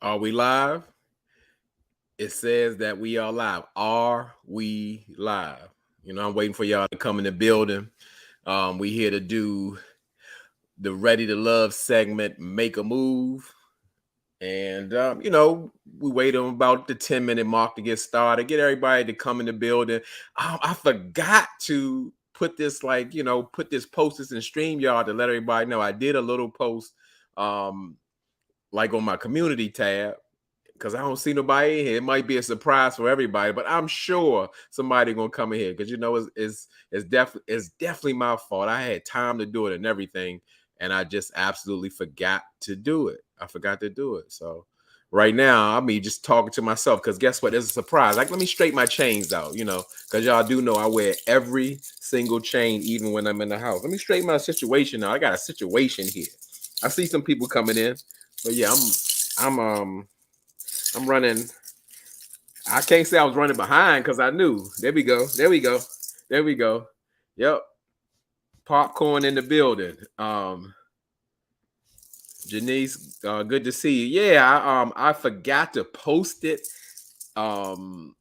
Are we live? It says that we are live. Are we live? I'm waiting for y'all to come in the building. We here to do the Ready to Love segment, Make a Move. And, we wait on about the 10-minute mark to get started, get everybody to come in the building. I forgot to put this, put this post this in StreamYard to let everybody know. I did a little post, like on my community tab, because I don't see nobody in here. It might be a surprise for everybody, but I'm sure somebody gonna come in here because it's definitely my fault. I had time to do it and everything, and I just absolutely forgot to do it. I forgot to do it. So right now, I'm just talking to myself because guess what? It's a surprise. Like, let me straighten my chains out, because y'all do know I wear every single chain, even when I'm in the house. Let me straighten my situation out. I got a situation here. I see some people coming in, but yeah, I'm running. I can't say I was running behind because I knew. There we go. There we go. There we go. Yep. Popcorn in the building. Janice, good to see you. Yeah, I forgot to post it on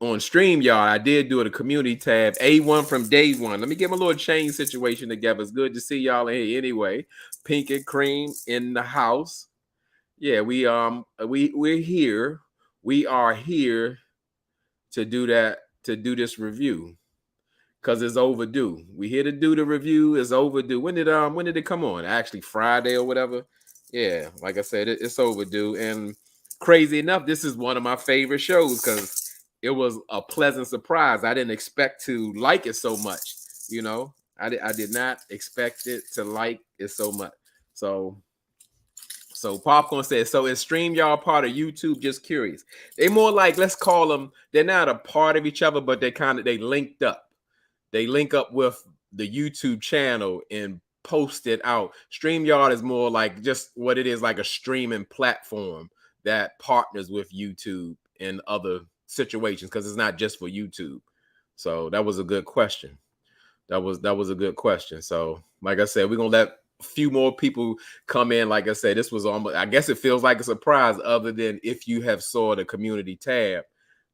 StreamYard. I did do it a community tab. A1 from day one. Let me get my little chain situation together. It's good to see y'all in here anyway. Pink and cream in the house. Yeah, we're here. We are here to do that, to do this review because it's overdue. We here to do the review. It's overdue. When did it come on? Actually, Friday or whatever. Yeah, like I said, it's overdue. And crazy enough, this is one of my favorite shows because it was a pleasant surprise. I didn't expect to like it so much. I did not expect it to like it so much. So Popcorn says, so is StreamYard part of YouTube? Just curious. They more like, let's call them, they're not a part of each other, but they linked up. They link up with the YouTube channel and post it out. StreamYard is more like just what it is, like a streaming platform that partners with YouTube in other situations because it's not just for YouTube. So that was a good question. That was a good question. So like I said, we're going to let few more people come in. Like I said, this was almost, I guess it feels like a surprise other than if you have saw the community tab,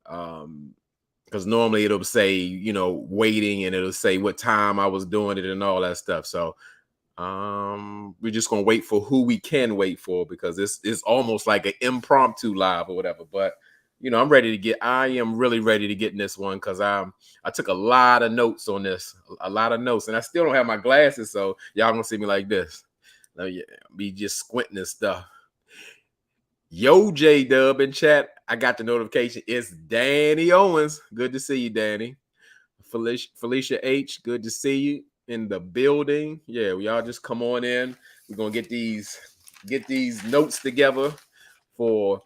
because normally it'll say waiting and it'll say what time I was doing it and all that stuff. So we're just gonna wait for who we can wait for because it's almost like an impromptu live or whatever. But I am really ready to get in this one because I took a lot of notes on this, and I still don't have my glasses, so y'all gonna see me like this. Be just squinting and stuff. Yo, J Dub in chat, I got the notification. It's Danny Owens. Good to see you, Danny. Felicia H, good to see you in the building. Yeah, we all just come on in. We're gonna get these notes together for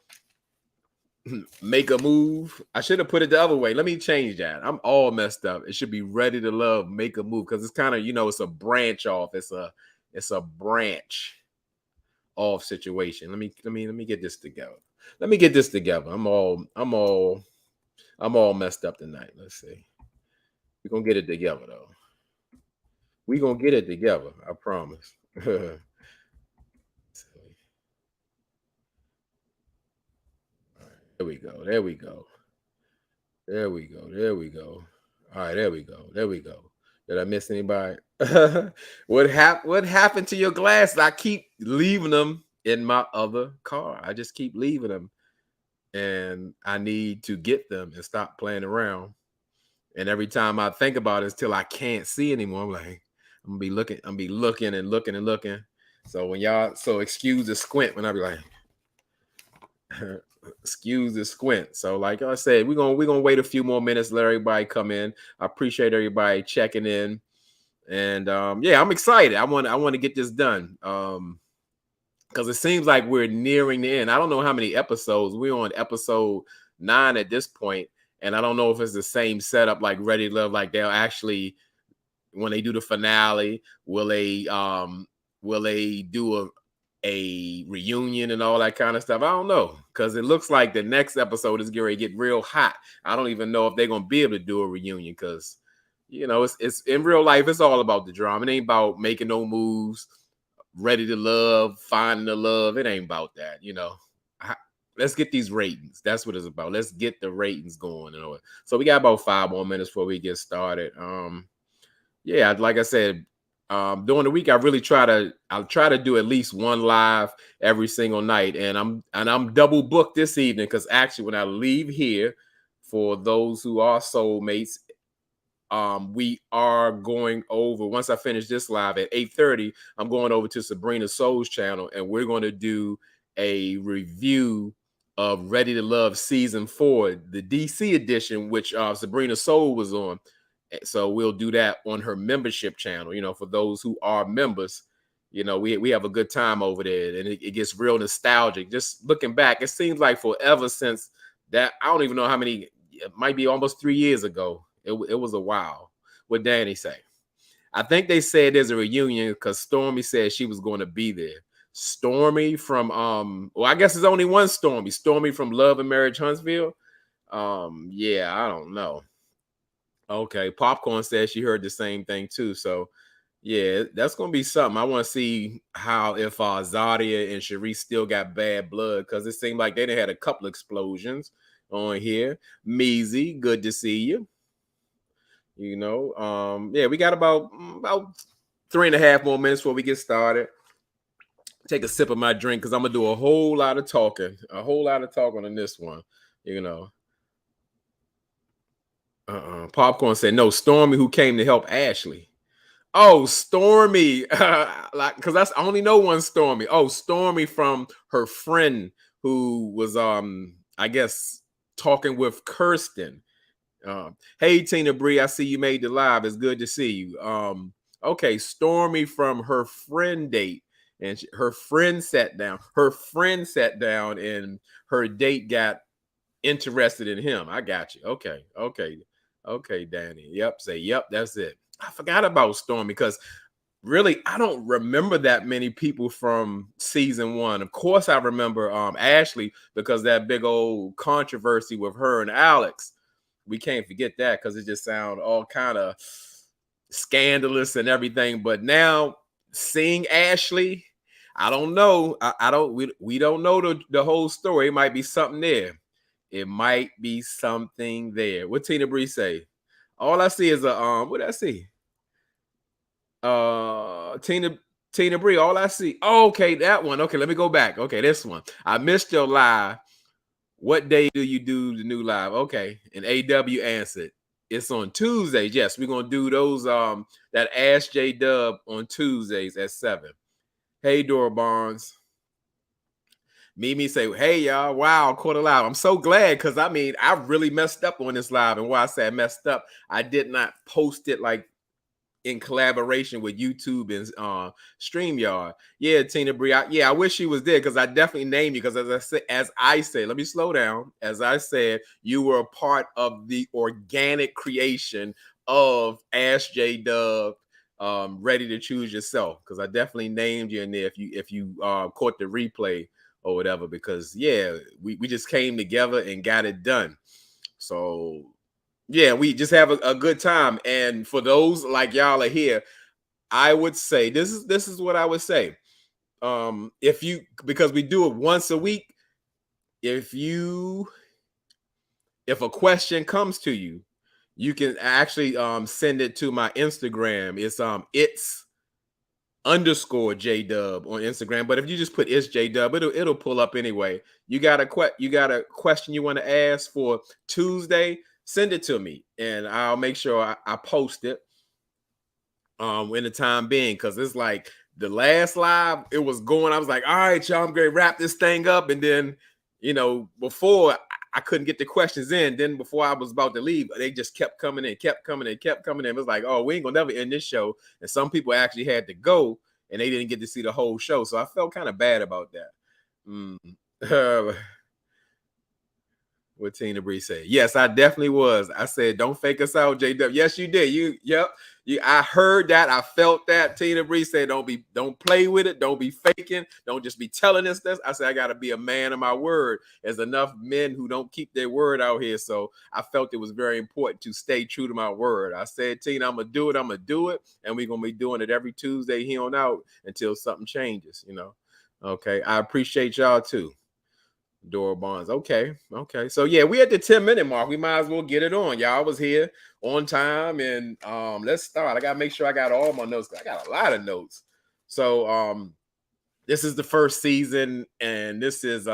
Make a Move. I should have put it the other way. Let me change that. I'm all messed up. It should be Ready to Love, Make a Move, because it's kind of, it's a branch off. It's a branch off situation. Let me get this together. Let me get this together. I'm all messed up tonight. Let's see. We're gonna get it together though. We're gonna get it together. I promise. There we go. There we go. There we go. There we go. All right, there we go. There we go. Did I miss anybody? What happened to your glasses? I keep leaving them in my other car. I just keep leaving them. And I need to get them and stop playing around. And every time I think about it till I can't see anymore, I'm like, I'm gonna be looking and looking and looking. So excuse the squint when I be like excuse the squint. So like I said, we're gonna wait a few more minutes, let everybody come in. I appreciate everybody checking in. And yeah, I'm excited. I want to get this done. Because it seems like we're nearing the end. I don't know how many episodes. We're on episode 9 at this point, and I don't know if it's the same setup like Ready to Love. Like they'll actually, when they do the finale, will they do a reunion and all that kind of stuff? I don't know, because it looks like the next episode is going to get real hot. I don't even know if they're going to be able to do a reunion because it's in real life. It's all about the drama. It ain't about making no moves. Ready to love, finding the love. It ain't about that, let's get these ratings. That's what it's about. Let's get the ratings going. So we got about 5 more minutes before we get started. Yeah, like I said, during the week, I'll try to do at least one live every single night. And I'm double booked this evening because actually when I leave here, for those who are soulmates, we are going over, once I finish this live at 8:30, I'm going over to Sabrina Soul's channel and we're going to do a review of Ready to Love season 4, the DC edition, which Sabrina Soul was on. So we'll do that on her membership channel. For those who are members, we have a good time over there, and it gets real nostalgic. Just looking back, it seems like forever since that. I don't even know how many. It might be almost 3 years ago. It was a while. What Danny say? I think they said there's a reunion because Stormy said she was going to be there. Stormy from well, I guess there's only one Stormy. Stormy from Love and Marriage Huntsville. Yeah, I don't know. Okay, Popcorn says she heard the same thing too. So yeah, that's gonna be something. I want to see how if Zaria and Sharice still got bad blood because it seemed like they done had a couple explosions on here. Measy, good to see you. Yeah, we got about 3.5 more minutes before we get started. Take a sip of my drink because I'm gonna do a whole lot of talking on this one. Popcorn said no. Stormy, who came to help Ashley. Oh, Stormy, like because I only know one Stormy. Oh, Stormy from her friend who was I guess talking with Kirsten. Hey Tina Bree, I see you made the live. It's good to see you. Okay, Stormy from her friend date, and her friend sat down. Her friend sat down, and her date got interested in him. I got you. Okay, Danny. Yep, say yep. That's it. I forgot about Stormy because really I don't remember that many people from season 1. Of course, I remember Ashley because that big old controversy with her and Alex. We can't forget that because it just sounds all kind of scandalous and everything. But now seeing Ashley, I don't know. I don't. We don't know the whole story. It might be something there. It might be something there. What Tina Bree say? All I see is a what did I see? Tina Bree. All I see. Oh, okay, that one. Okay, let me go back. Okay, this one. I missed your live. What day do you do the new live? Okay, and AW answered. It's on Tuesdays. Yes, we're gonna do those. That Ask J Dub on Tuesdays at 7. Hey, Dora Barnes. Mimi say, hey y'all, wow, caught a live. I'm so glad because I mean I really messed up on this live. And why I say I messed up, I did not post it like in collaboration with YouTube and StreamYard. Yeah, Tina Bree. I wish she was there because I definitely named you because as I say, let me slow down. As I said, you were a part of the organic creation of Ask J Dub. Ready to choose yourself because I definitely named you in there if you caught the replay or whatever, because yeah, we just came together and got it done. So yeah, we just have a good time. And for those like y'all are here, I would say this is what I would say. If you, because we do it once a week, if a question comes to you, you can actually send it to my Instagram. It's underscore JDub on Instagram. But if you just put it's JDub, it'll pull up anyway. You got a question you want to ask for Tuesday, send it to me and I'll make sure I post it in the time being, because it's like the last live, it was going, I was like, all right, y'all, I'm gonna wrap this thing up. And then, before I couldn't get the questions in, then before I was about to leave, they just kept coming in. It was like, oh, we ain't gonna never end this show. And some people actually had to go and they didn't get to see the whole show. So I felt kind of bad about that. What Tina Bree said. Yes, I definitely was. I said, don't fake us out, JW. Yes, you did. I heard that. I felt that. Tina Bree said, don't play with it. Don't be faking. Don't just be telling us this. I said, I gotta be a man of my word. There's enough men who don't keep their word out here. So I felt it was very important to stay true to my word. I said, Tina, I'm gonna do it. And we're gonna be doing it every Tuesday here on out until something changes, Okay. I appreciate y'all too. Dora Barnes. Okay. So yeah, we at the 10-minute mark. We might as well get it on. Y'all was here on time, and let's start. I gotta make sure I got all my notes. I got a lot of notes. So this is the first season, and this is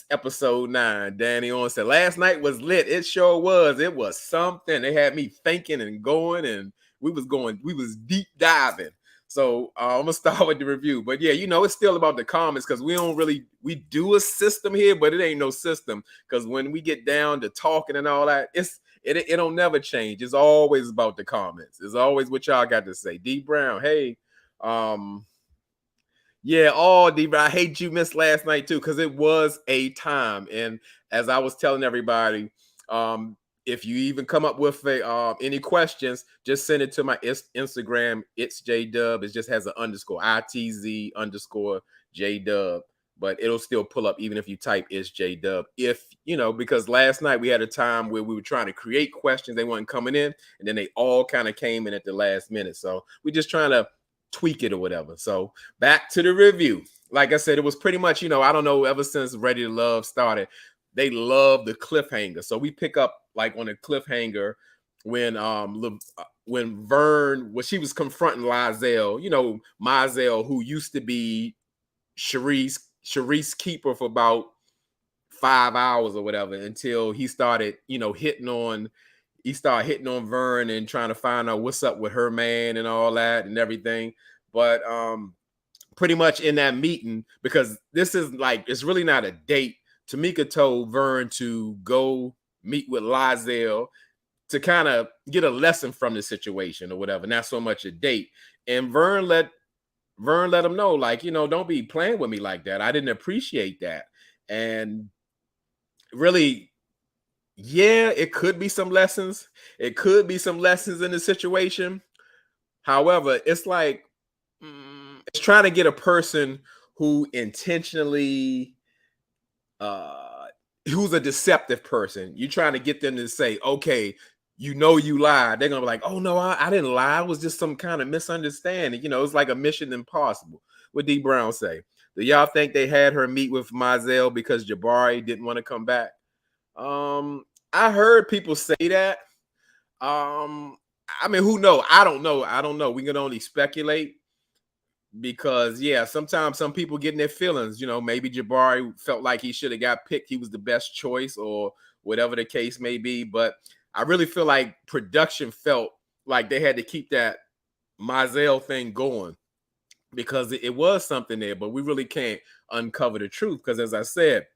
episode 9. Danny on said last night was lit. It sure was. It was something. They had me thinking and going, and we was deep diving. So I'm gonna start with the review. But yeah, it's still about the comments, because we do a system here, but it ain't no system. Because when we get down to talking and all that, it don't never change. It's always about the comments. It's always what y'all got to say. D Brown, hey, yeah, I hate you missed last night too, because it was a time. And as I was telling everybody, if you even come up with any questions, just send it to my Instagram. It's JDub. It just has an underscore, ITZ underscore JDub. But it'll still pull up even if you type it's JDub. Because last night we had a time where we were trying to create questions. They weren't coming in, and then they all kind of came in at the last minute. So we're just trying to tweak it or whatever. So back to the review. Like I said, it was pretty much, I don't know, ever since Ready to Love started, they love the cliffhanger. So we pick up like on a cliffhanger when Vern, she was confronting Lizelle, Mizelle, who used to be Sharice keeper for about 5 hours or whatever, until he started, hitting on Vern and trying to find out what's up with her man and all that and everything. But pretty much in that meeting, because this is like, it's really not a date. Tamika told Vern to go meet with Lizelle to kind of get a lesson from the situation or whatever, not so much a date. And Vern let him know, like, don't be playing with me like that. I didn't appreciate that. And really, yeah, it could be some lessons. It could be some lessons in the situation. However, it's like, it's trying to get a person who intentionally, who's a deceptive person. You're trying to get them to say, okay, you lied. They're going to be like, oh, no, I didn't lie. It was just some kind of misunderstanding. It's like a mission impossible. What D Brown say? Do y'all think they had her meet with Mizelle because Jabari didn't want to come back? I heard people say that. I mean, who knows? I don't know. We can only speculate, because yeah, sometimes some people get in their feelings. Maybe Jabari felt like he should have got picked. He was the best choice, or whatever the case may be. But I really feel like production felt like they had to keep that Mizelle thing going, because it was something there. But we really can't uncover the truth, because as I said,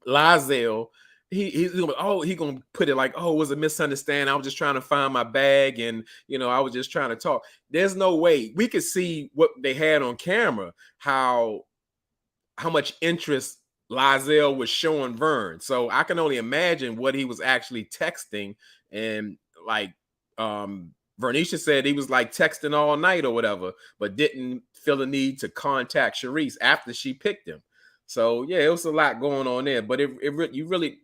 Lizelle, he's gonna put it like, oh, it was a misunderstanding. I was just trying to find my bag, and I was just trying to talk. There's no way we could see what they had on camera, how much interest Lizelle was showing Vern. So I can only imagine what he was actually texting. And like Vernisha said, he was like texting all night or whatever, but didn't feel the need to contact Sharice after she picked him. So yeah, it was a lot going on there, but you really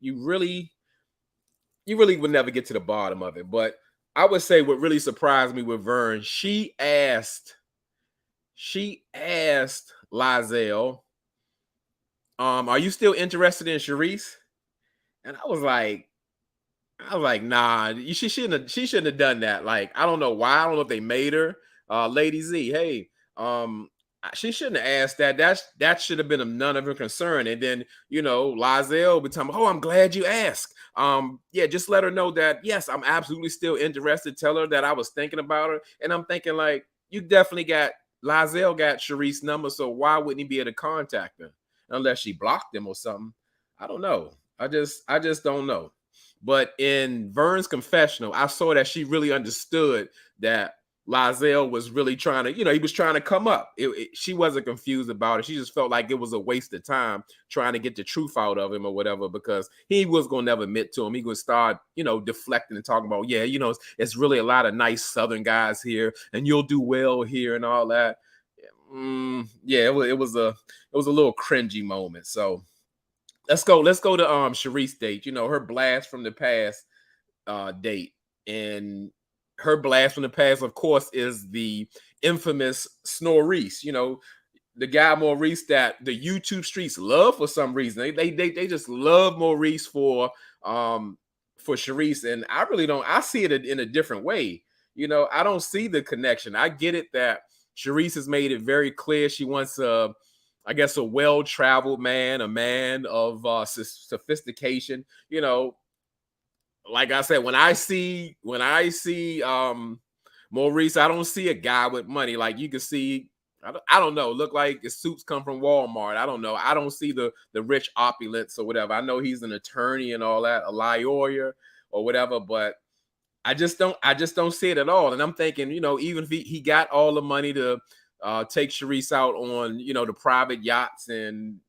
would never get to the bottom of it. But I would say what really surprised me with Vern, she asked Lizelle, are you still interested in Sharice? And I was like, nah, she shouldn't have done that. Like, I don't know why. I don't know if they made her. Lady Z, hey, she shouldn't have asked that. That should have been none of her concern. And then, Lizelle would tell me, oh, I'm glad you asked. Yeah, just let her know that, yes, I'm absolutely still interested. Tell her that I was thinking about her. And I'm thinking, like, Lizelle got Sharice's number, so why wouldn't he be able to contact her? Unless she blocked him or something. I don't know. I just don't know. But in Vern's confessional, I saw that she really understood that Lizelle was really trying to, he was trying to come up. She wasn't confused about it. She just felt like it was a waste of time trying to get the truth out of him or whatever, because he was going to never admit to him. He would start, deflecting and talking about, yeah, it's really a lot of nice Southern guys here, and you'll do well here and all that. Yeah, it was a little cringy moment. So let's go to Sharice date. Her blast from the past date. And her blast from the past, of course, is the infamous Snorreese. the guy Maurice that the YouTube streets love for some reason. They just love Maurice for Sharice, and I really don't. I see it in a different way. I don't see the connection. I get it that Sharice has made it very clear she wants I guess a well-traveled man, a man of sophistication. Like I said, when I see Maurice, I don't see a guy with money. Like you can see, I don't know, look like his suits come from Walmart. I don't know. I don't see the rich opulence or whatever. I know he's an attorney and all that, a lawyer or whatever, but I just don't see it at all. And I'm thinking, even if he got all the money to take Sharice out on, the private yachts and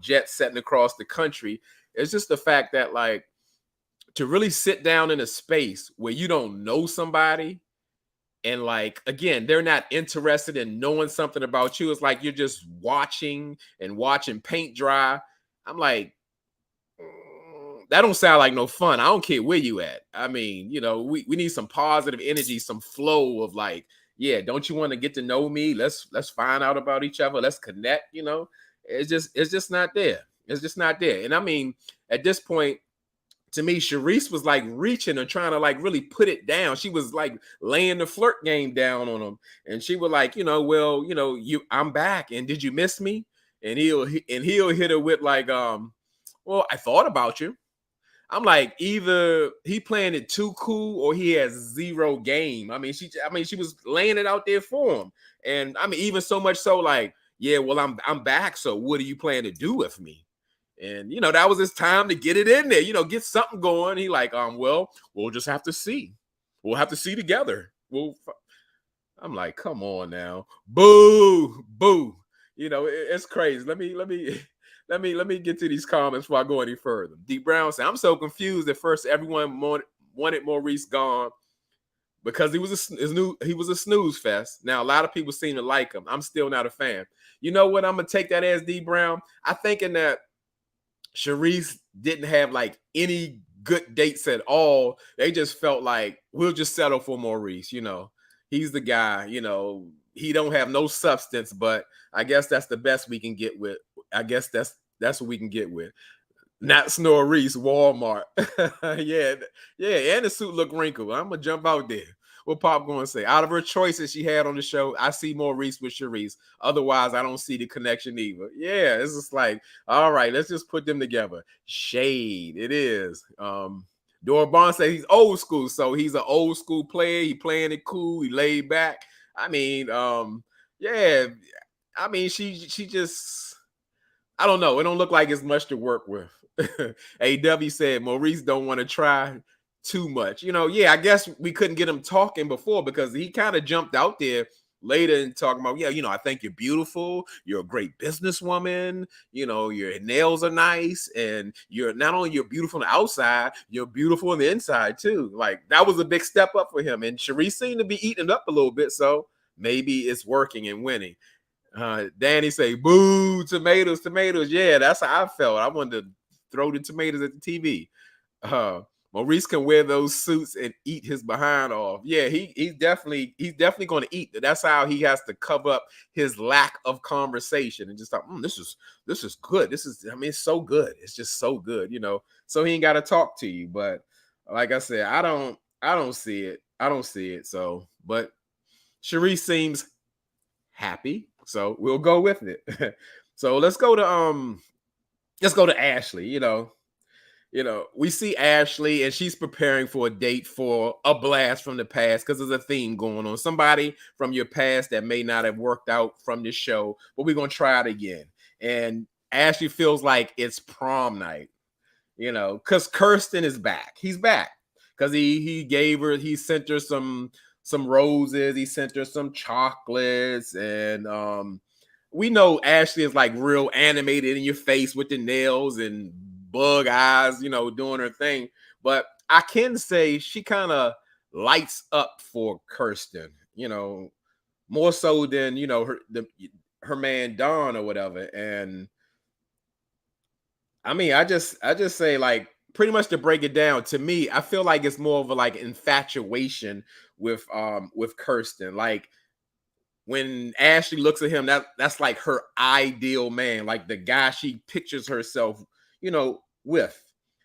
jets setting across the country, it's just the fact that, like, to really sit down in a space where you don't know somebody, and, like, again, they're not interested in knowing something about you. It's like you're just watching and watching paint dry. I'm like, that don't sound like no fun. I don't care where you at. I mean, we need some positive energy, some flow of, like, yeah, don't you want to get to know me? Let's find out about each other. Let's connect. It's just not there. It's just not there. And I mean, at this point, to me, Sharice was like reaching and trying to, like, really put it down. She was like laying the flirt game down on him, and she was like, well, I'm back, and did you miss me? And he'll hit her with, like, well, I thought about you. I'm like, either he playing it too cool or he has zero game. She was laying it out there for him, and I mean, even so much so, like, yeah, well, I'm back. So what do you plan to do with me? And that was his time to get it in there, get something going. He like, well, we'll just have to see. We'll have to see together. I'm like, come on now. Boo, boo. It's crazy. Let me get to these comments before I go any further. D Brown said, I'm so confused. At first, everyone wanted Maurice gone because he was a snooze fest. Now, a lot of people seem to like him. I'm still not a fan. You know what? I'm gonna take that as, D Brown. I thinking that Sharice didn't have, like, any good dates at all. They just felt like, we'll just settle for Maurice. He's the guy. He don't have no substance, but I guess that's the best we can get with. I guess that's what we can get with. Not Snorreese, Walmart. yeah, and the suit look wrinkled. I'm gonna jump out there. What Pop gonna say? Out of her choices she had on the show, I see Maurice with Sharice. Otherwise, I don't see the connection either. Yeah, it's just like, all right, let's just put them together. Shade, it is. Dora Bond says he's old school, so he's an old school player. He playing it cool. He laid back. I mean, yeah. I mean, she just, I don't know. It don't look like it's much to work with. AW said Maurice don't want to try too much. Yeah, I guess we couldn't get him talking before because he kind of jumped out there later and talking about, yeah, I think you're beautiful. You're a great businesswoman. Your nails are nice. And you're not only you're beautiful on the outside, you're beautiful on the inside too. Like, that was a big step up for him. And Sharice seemed to be eating it up a little bit. So maybe it's working and winning. Danny say, boo, tomatoes. Yeah, that's how I felt. I wanted to throw the tomatoes at the TV. Maurice can wear those suits and eat his behind off. Yeah, he's definitely going to eat. That's how he has to cover up his lack of conversation and just like, this is good. It's so good. It's just so good, So he ain't got to talk to you. But like I said, I don't see it. So, but Sharice seems happy, so we'll go with it. So let's go to Ashley. We see Ashley and she's preparing for a date for a blast from the past because there's a theme going on. Somebody from your past that may not have worked out from this show, but we're gonna try it again. And Ashley feels like it's prom night, because Kirsten is back. He's back because he sent her some roses, he sent her some chocolates, and we know Ashley is like real animated in your face with the nails and bug eyes, doing her thing. But I can say she kind of lights up for Kirsten, more so than her man Don or whatever. And I mean, I just say, like, pretty much to break it down, to me, I feel like it's more of a, like, infatuation with Kirsten. Like, when Ashley looks at him, that's like her ideal man, like the guy she pictures herself, with.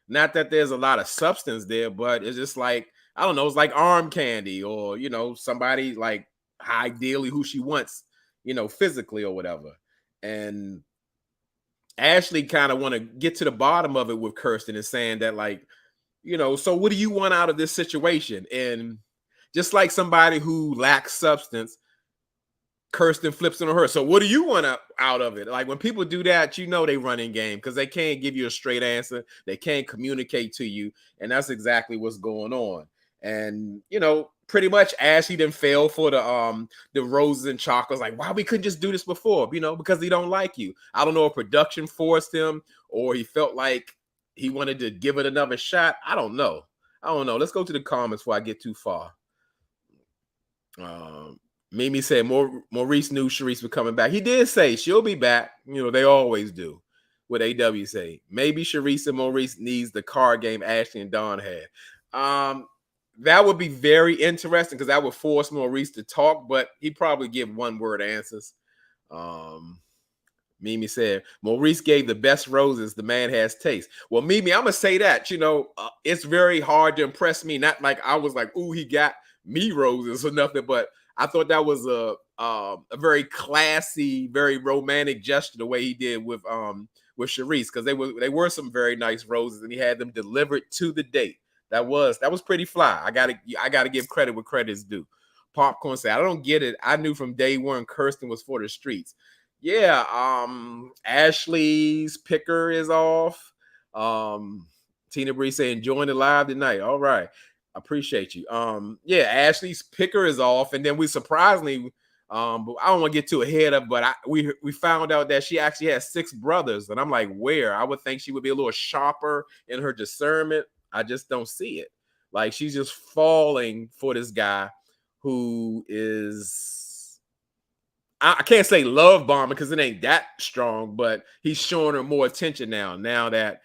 Not that there's a lot of substance there, but it's just like, I don't know, it's like arm candy, or somebody like ideally who she wants, physically or whatever. And Ashley kind of want to get to the bottom of it with Kirsten and saying that, like, so what do you want out of this situation? And just like somebody who lacks substance, Kirsten flips it on her. So what do you want out of it? Like, when people do that, they running game, because they can't give you a straight answer. They can't communicate to you. And that's exactly what's going on. And, pretty much Ashley didn't fail for the roses and chocolates. Like, why we couldn't just do this before? Because he don't like you. I don't know if production forced him, or he felt like he wanted to give it another shot. I don't know. Let's go to the comments before I get too far. Mimi said Maurice knew Sharice was coming back. He did say she'll be back. They always do. What AW say. Maybe Sharice and Maurice needs the card game Ashley and Dawn had. That would be very interesting, because that would force Maurice to talk, but he'd probably give one-word answers. Mimi said, Maurice gave the best roses. The man has taste. Well, Mimi, I'm going to say that, it's very hard to impress me. Not like I was like, ooh, he got me roses or nothing, but I thought that was a very classy, very romantic gesture, the way he did with Sharice, because they were some very nice roses, and he had them delivered to the date. That was pretty fly. I gotta give credit where credit is due. Popcorn said, I don't get it. I knew from day one Kirsten was for the streets. Yeah, Ashley's picker is off. Tina Bree saying, enjoying the live tonight. All right. Appreciate you. Yeah, Ashley's picker is off, and then we surprisingly, but I don't want to get too ahead of, but we found out that she actually has 6 brothers, and I'm like, where? I would think she would be a little sharper in her discernment. I just don't see it. Like, she's just falling for this guy who is, I can't say love bombing, because it ain't that strong, but he's showing her more attention now that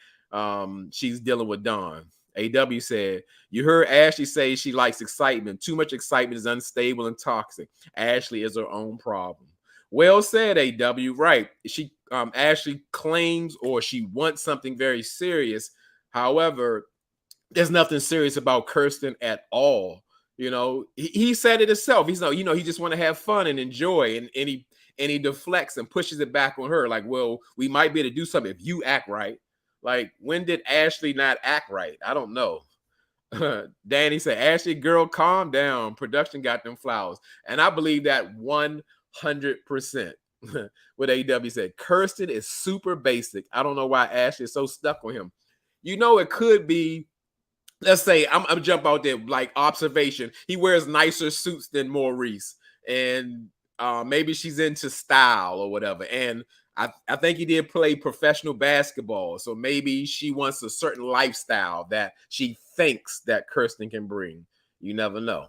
she's dealing with Dawn. AW said, you heard Ashley say she likes excitement. Too much excitement is unstable and toxic. Ashley is her own problem. Well said, AW. Right. She Ashley claims, or she wants something very serious. However, there's nothing serious about Kirsten at all. He said it himself. He's he just want to have fun and enjoy, and he deflects and pushes it back on her. Like, well, we might be able to do something if you act right. Like, when did Ashley not act right? I don't know. Danny said, Ashley, girl, calm down. Production got them flowers. And I believe that 100%. What AW said, Kirsten is super basic. I don't know why Ashley is so stuck on him. It could be, let's say, I'm jump out there, like, observation. He wears nicer suits than Maurice. And maybe she's into style or whatever. And I think he did play professional basketball, so maybe she wants a certain lifestyle that she thinks that Kirsten can bring. You never know.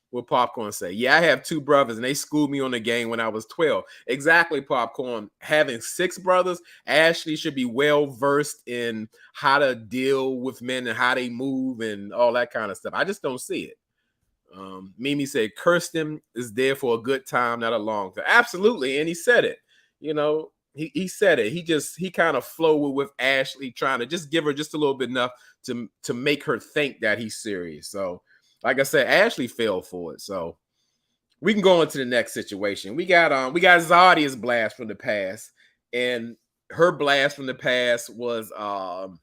What Popcorn say? Yeah, I have 2 brothers, and they schooled me on the game when I was 12. Exactly, Popcorn. Having 6 brothers, Ashley should be well versed in how to deal with men and how they move and all that kind of stuff. I just don't see it. Mimi said, Kirsten is there for a good time, not a long time. Absolutely, and he said it. He said it. He kind of flowed with Ashley, trying to just give her just a little bit enough to make her think that he's serious. So, like I said, Ashley fell for it. So we can go into the next situation. We got Zaria's blast from the past, and her blast from the past was the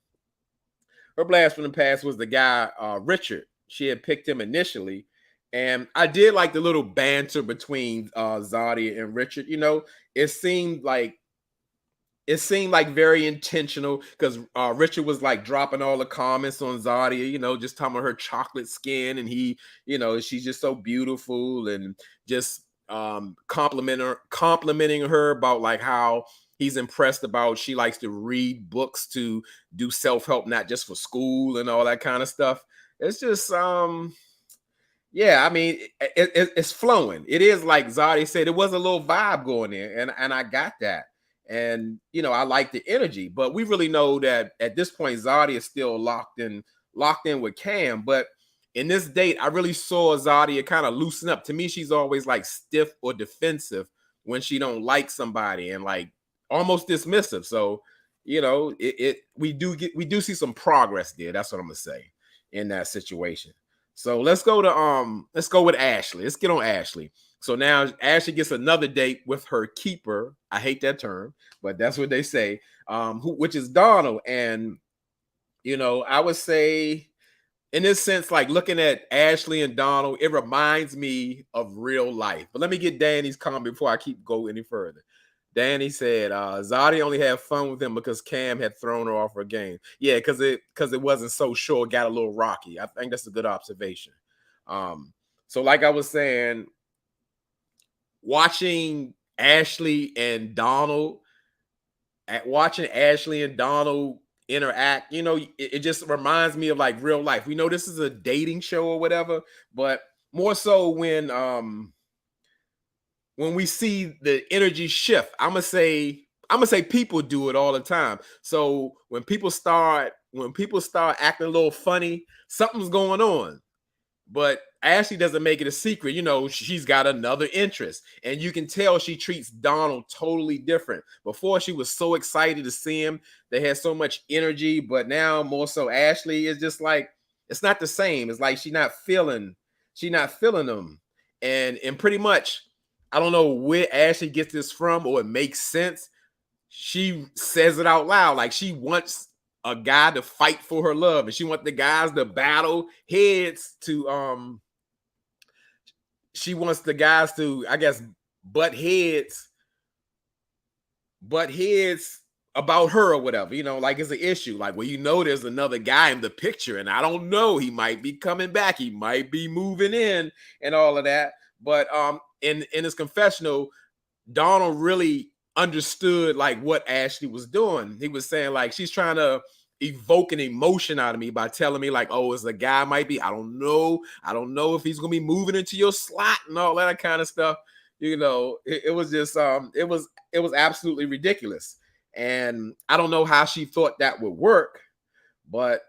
guy Richard. She had picked him initially, and I did like the little banter between Zaria and Richard. It seemed like very intentional, because Richard was like dropping all the comments on Zaria, just talking about her chocolate skin, and he, she's just so beautiful, and just complimenting her about like how he's impressed about she likes to read books to do self-help, not just for school and all that kind of stuff. It's just yeah, I mean, it's flowing. It is like Zaria said, it was a little vibe going in, and I got that. And I like the energy, but we really know that at this point Zaria is still locked in with Cam. But in this date, I really saw Zaria kind of loosen up. To me, she's always like stiff or defensive when she don't like somebody and like almost dismissive. So, we do see some progress there. That's what I'm gonna say in that situation. So let's go with Ashley. Let's get on Ashley. So now Ashley gets another date with her keeper. I hate that term, but that's what they say. Which is Donald. And I would say in this sense, like looking at Ashley and Donald, it reminds me of real life. But let me get Danny's comment before I keep go any further. Danny said, Zaria only had fun with him because Cam had thrown her off her game. Yeah, because it wasn't so sure, got a little rocky. I think that's a good observation. So like I was saying, watching Ashley and Donald interact, it just reminds me of like real life. We know this is a dating show or whatever, but more so when we see the energy shift, I'm gonna say people do it all the time. So when people start acting a little funny, something's going on. But Ashley doesn't make it a secret. She's got another interest. And you can tell she treats Donald totally different. Before, she was so excited to see him. They had so much energy. But now, more so, Ashley is just like, it's not the same. It's like she's not feeling them. And pretty much, I don't know where Ashley gets this from or it makes sense. She says it out loud. Like she wants a guy to fight for her love, and she wants the guys to battle heads to she wants the guys to, I guess, butt heads about her or whatever, like it's an issue. Like, well, there's another guy in the picture, and I don't know, he might be coming back, he might be moving in and all of that. But in his confessional, Donald really understood like what Ashley was doing. He was saying like, she's trying to evoke an emotion out of me by telling me like, oh, it's a guy might be, I don't know if he's gonna be moving into your slot and all that kind of stuff. It was just it was absolutely ridiculous. And I don't know how she thought that would work, but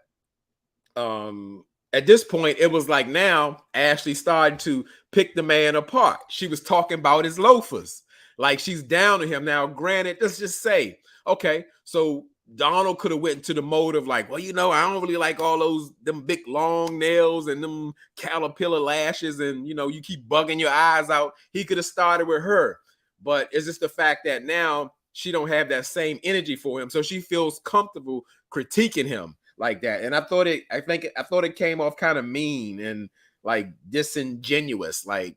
at this point, it was like now Ashley started to pick the man apart. She was talking about his loafers. Like she's down to him. Now, granted, let's just say, okay, so Donald could have went to the mode of like, well, I don't really like all them big long nails and them caterpillar lashes, and you keep bugging your eyes out. He could have started with her, but it's just the fact that now she don't have that same energy for him, so she feels comfortable critiquing him like that. And I thought it came off kind of mean and like disingenuous, like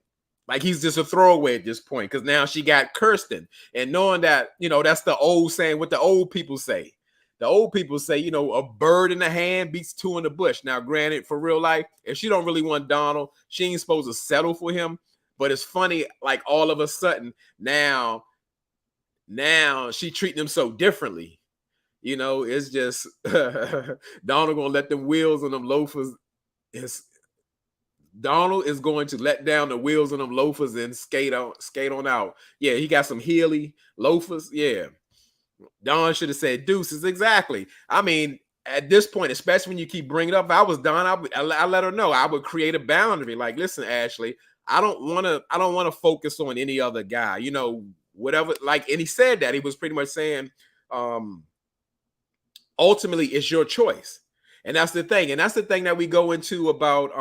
he's just a throwaway at this point, because now she got Kirsten. And knowing that, that's the old saying, what the old people say. The old people say, a bird in the hand beats two in the bush. Now, granted, for real life, if she don't really want Donald, she ain't supposed to settle for him. But it's funny, like all of a sudden, now she treating him so differently. It's just Donald gonna let them wheels on them loafers. Donald is going to let down the wheels on them loafers and skate on out. Yeah, he got some Healy loafers. Yeah, Don should have said deuces. Exactly. I mean, at this point, especially when you keep bringing it up, if I was Don, I let her know. I would create a boundary. Like, listen, Ashley, I don't want to focus on any other guy. Whatever. Like, and he said that. He was pretty much saying, ultimately, it's your choice. And that's the thing. And that's the thing that we go into about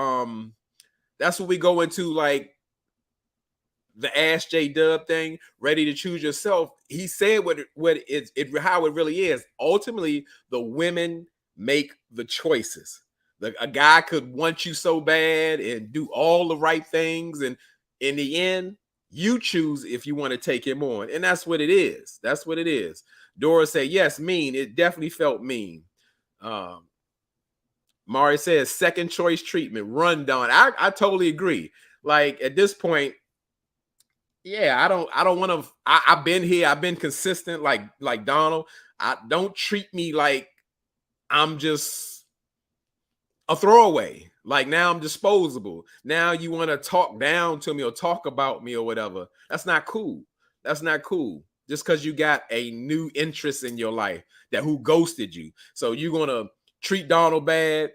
that's what we go into, like the Ask J Dub thing, ready to choose yourself. He said how it really is. Ultimately, the women make the choices. A guy could want you so bad and do all the right things, and in the end, you choose if you want to take him on. And that's what it is. That's what it is. Dora said, yes, mean. It definitely felt mean. Mari says second choice treatment, run Don. I totally agree. Like at this point, yeah, I don't want to. I've been here. I've been consistent, like Donald. I don't treat me like I'm just a throwaway. Like now I'm disposable. Now you want to talk down to me or talk about me or whatever. That's not cool. That's not cool. Just because you got a new interest in your life who ghosted you, so you're gonna treat Donald bad,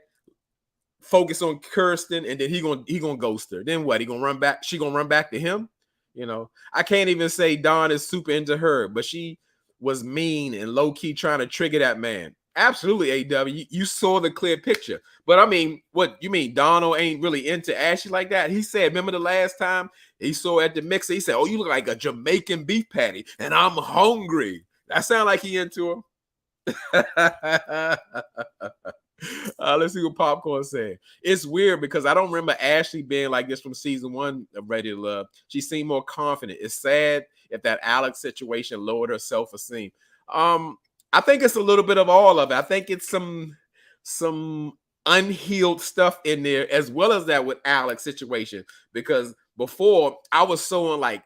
focus on Kirsten, and then he gonna ghost her. Then what? He gonna run back? She gonna run back to him? You know, I can't even say Dawn is super into her, but she was mean and low key trying to trigger that man. Absolutely, AW. You saw the clear picture. But I mean, what you mean? Donald ain't really into Ashley like that. He said, remember the last time he saw at the mixer, he said, "Oh, you look like a Jamaican beef patty, and I'm hungry." That sound like he into her. Let's see what Popcorn said. It's weird because I don't remember Ashley being like this from season 1 of Ready to Love. She seemed more confident. It's sad if that Alex situation lowered her self-esteem. I think it's a little bit of all of it. I think it's some unhealed stuff in there, as well as that with Alex situation. Because before I was so on like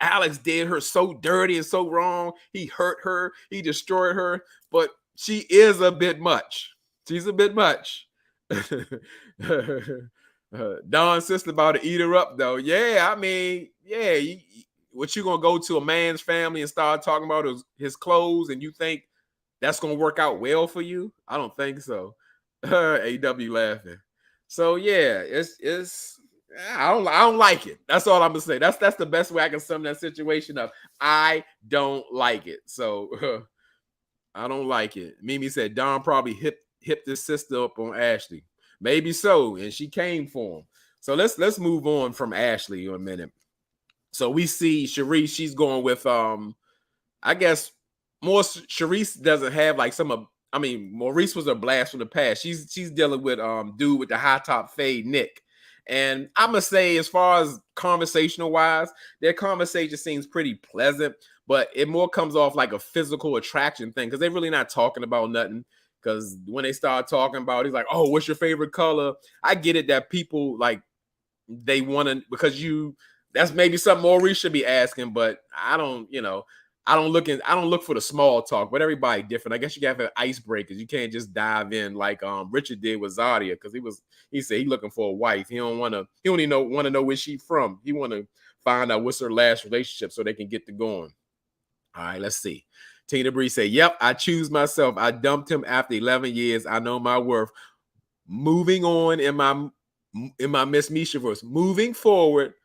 Alex did her so dirty and so wrong. He hurt her, he destroyed her, but she is a bit much. She's a bit much. Dawn's sister about to eat her up, though. Yeah, I mean, yeah. What you gonna go to a man's family and start talking about his clothes, and you think that's gonna work out well for you? I don't think so. AW laughing. So yeah, it's I don't like it. That's all I'm gonna say. That's the best way I can sum that situation up. I don't like it. So I don't like it. Mimi said Dawn probably hit this sister up on Ashley. Maybe so, and she came for him. So let's move on from Ashley in a minute. So we see Sharice, she's going with I guess more Sharice doesn't have like Maurice was a blast from the past. She's dealing with dude with the high top fade, Nick. And I'm gonna say, as far as conversational wise, their conversation seems pretty pleasant, but it more comes off like a physical attraction thing because they're really not talking about nothing. Because when they start talking about, he's like, "Oh, what's your favorite color?" I get it that people like they want to, because that's maybe something Maurice should be asking, but I don't, I don't look for the small talk. But everybody different. I guess you gotta have icebreakers. You can't just dive in like Richard did with Zaria, because he said he looking for a wife. He don't even want to know where she from. He want to find out what's her last relationship so they can get to going. All right, let's see. Tina Bree said, "Yep, I choose myself. I dumped him after 11 years. I know my worth. Moving on in my Miss Misha verse. Moving forward,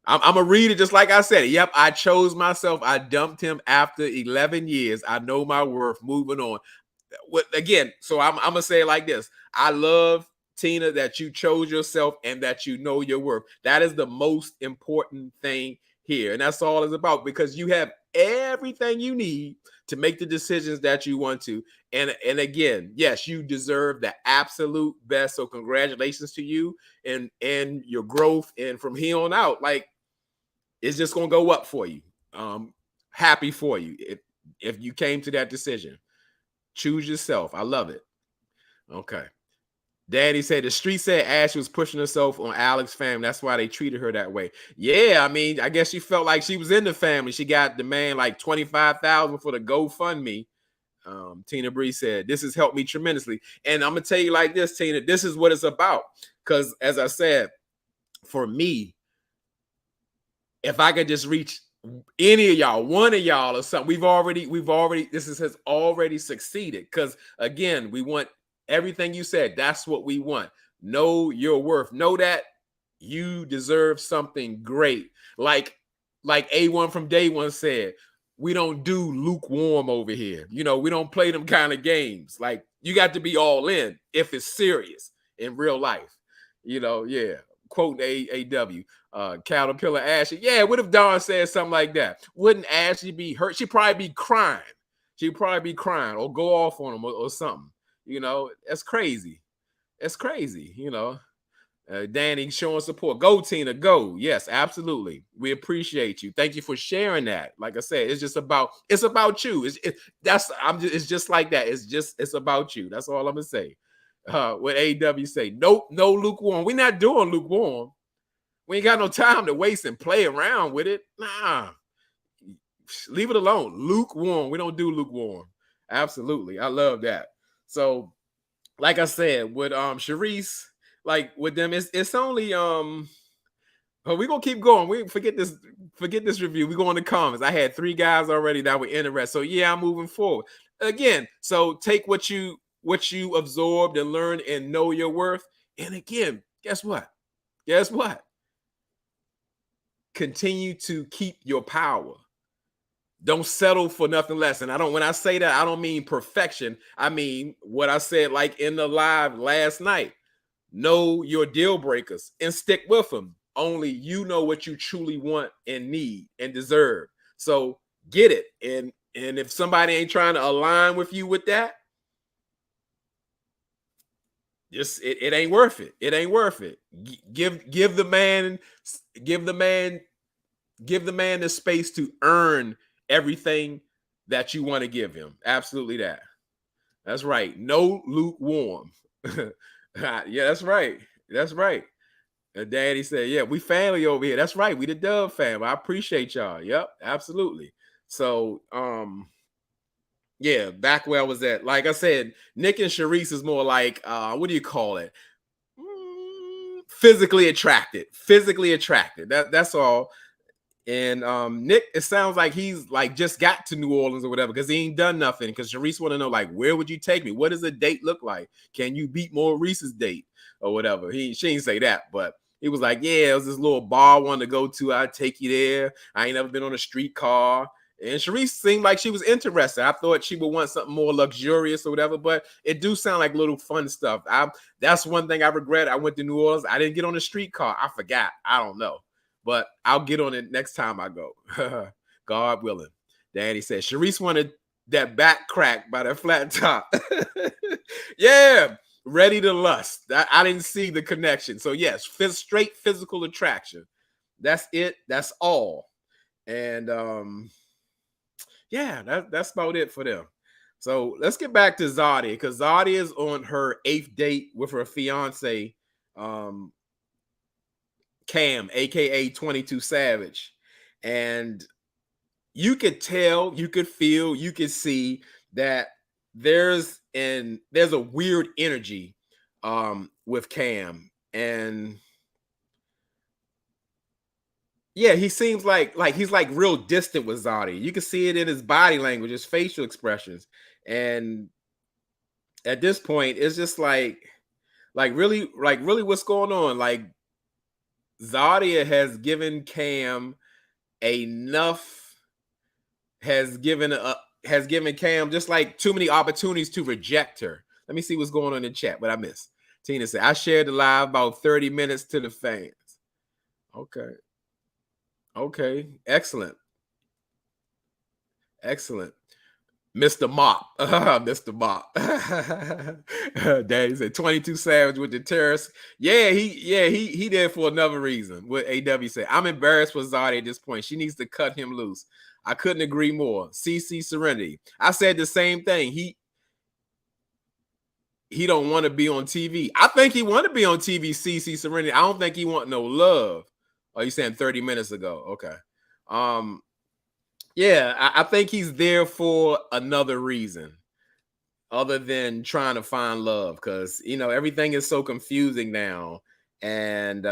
I'm gonna read it just like I said. Yep, I chose myself. I dumped him after 11 years. I know my worth. Moving on." Again, so I'm gonna say it like this. I love, Tina, that you chose yourself and that you know your worth. That is the most important thing here, and that's all it's about, because you have everything you need to make the decisions that you want to. And again, yes, you deserve the absolute best. So congratulations to you and your growth. And from here on out, like, it's just gonna go up for you. Happy for you if you came to that decision. Choose yourself. I love it. Okay. Daddy said the street said Ashley was pushing herself on Alex's family. That's why they treated her that way. Yeah, I mean, I guess she felt like she was in the family. She got the man like $25,000 for the GoFundMe. Tina Bree said, "This has helped me tremendously." And I'm gonna tell you like this, Tina, this is what it's about. Because as I said, for me, if I could just reach any of y'all, one of y'all or something, we've already has already succeeded. Because again, we want everything you said. That's what we want. Know your worth. Know that you deserve something great. Like A1 from Day One said, we don't do lukewarm over here. We don't play them kind of games. Like, you got to be all in if it's serious in real life. Yeah. Quoting AW. Caterpillar Ashley. Yeah, what if Dawn said something like that? Wouldn't Ashley be hurt? She'd probably be crying. Or go off on him or something. That's crazy. That's crazy, Danny showing support. Go, Tina, go. Yes, absolutely. We appreciate you. Thank you for sharing that. Like I said, it's about you. It's just like that. It's about you. That's all I'm gonna say. What AW say? Nope, no lukewarm. We're not doing lukewarm. We ain't got no time to waste and play around with it. Nah. Leave it alone. Lukewarm. We don't do lukewarm. Absolutely. I love that. So, like I said, with Sharice, like with them, it's only we're gonna keep going. We forget this review. We go in the comments. I had 3 guys already that were interested. So yeah, I'm moving forward. Again, so take what you absorbed and learned and know your worth, And again, guess what? Guess what? Continue to keep your power. Don't settle for nothing less. And when I say that, I don't mean perfection. I mean what I said like in the live last night. Know your deal breakers and stick with them. Only you know what you truly want and need and deserve. So get it. And if somebody ain't trying to align with you with that, just it ain't worth it. It ain't worth it. Give the man the space to earn everything that you want to give him. Absolutely that. That's right. No lukewarm. Yeah, that's right. That's right. And Daddy said, yeah, we family over here. That's right. We the Dove family. I appreciate y'all. Yep, absolutely. So yeah, back where I was at. Like I said, Nick and Sharice is more like what do you call it? Physically attracted. Physically attracted. That's all. And Nick, it sounds like he's like just got to New Orleans or whatever because he ain't done nothing. Because Sharice want to know, like, where would you take me? What does a date look like? Can you beat Maurice's date or whatever? She didn't say that, but he was like, yeah, it was this little bar I wanted to go to. I'd take you there. I ain't never been on a streetcar. And Sharice seemed like she was interested. I thought she would want something more luxurious or whatever, but it do sound like little fun stuff. That's one thing I regret. I went to New Orleans. I didn't get on a streetcar. I forgot. I don't know. But I'll get on it next time I go. God willing. Danny said, Sharice wanted that back crack by that flat top. Yeah, ready to lust. I didn't see the connection. So yes, straight physical attraction. That's it. That's all. And yeah, that's about it for them. So let's get back to Zaria, because Zaria is on her 8th date with her fiance, Cam, aka 22 Savage. And you could tell, you could feel, you could see that there's a weird energy with Cam. And yeah, he seems like he's like real distant with Zaria. You can see it in his body language, his facial expressions. And at this point, it's just like really what's going on? Like, Zaria has given Cam enough, has given Cam just like too many opportunities to reject her. Let me see what's going on in the chat. What I missed. Tina said, I shared the live about 30 minutes to the fans. Okay. Okay. Excellent. Excellent. Mr. Mop. Mr. Mop. Daddy said 22 Savage with the terrorists. Yeah, he did for another reason. What AW said. I'm embarrassed for Zaria at this point. She needs to cut him loose. I couldn't agree more. CC Serenity. I said the same thing. He don't want to be on TV. I think he want to be on TV, CC Serenity. I don't think he want no love. Oh, you saying 30 minutes ago. Okay. Yeah, I think he's there for another reason other than trying to find love, because everything is so confusing now. And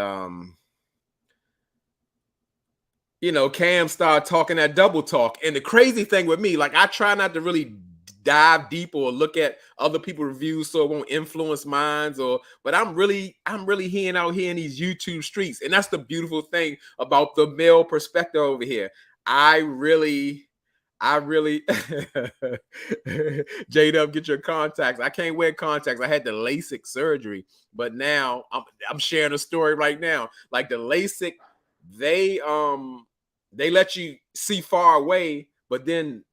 Cam started talking that double talk. And the crazy thing with me, like, I try not to really dive deep or look at other people's reviews so it won't influence mine, but I'm really hearing out here in these YouTube streets. And that's the beautiful thing about the male perspective over here. I really J-Dub, get your contacts. I can't wear contacts. I had the LASIK surgery, but now I'm sharing a story right now. Like, the LASIK, they let you see far away, but then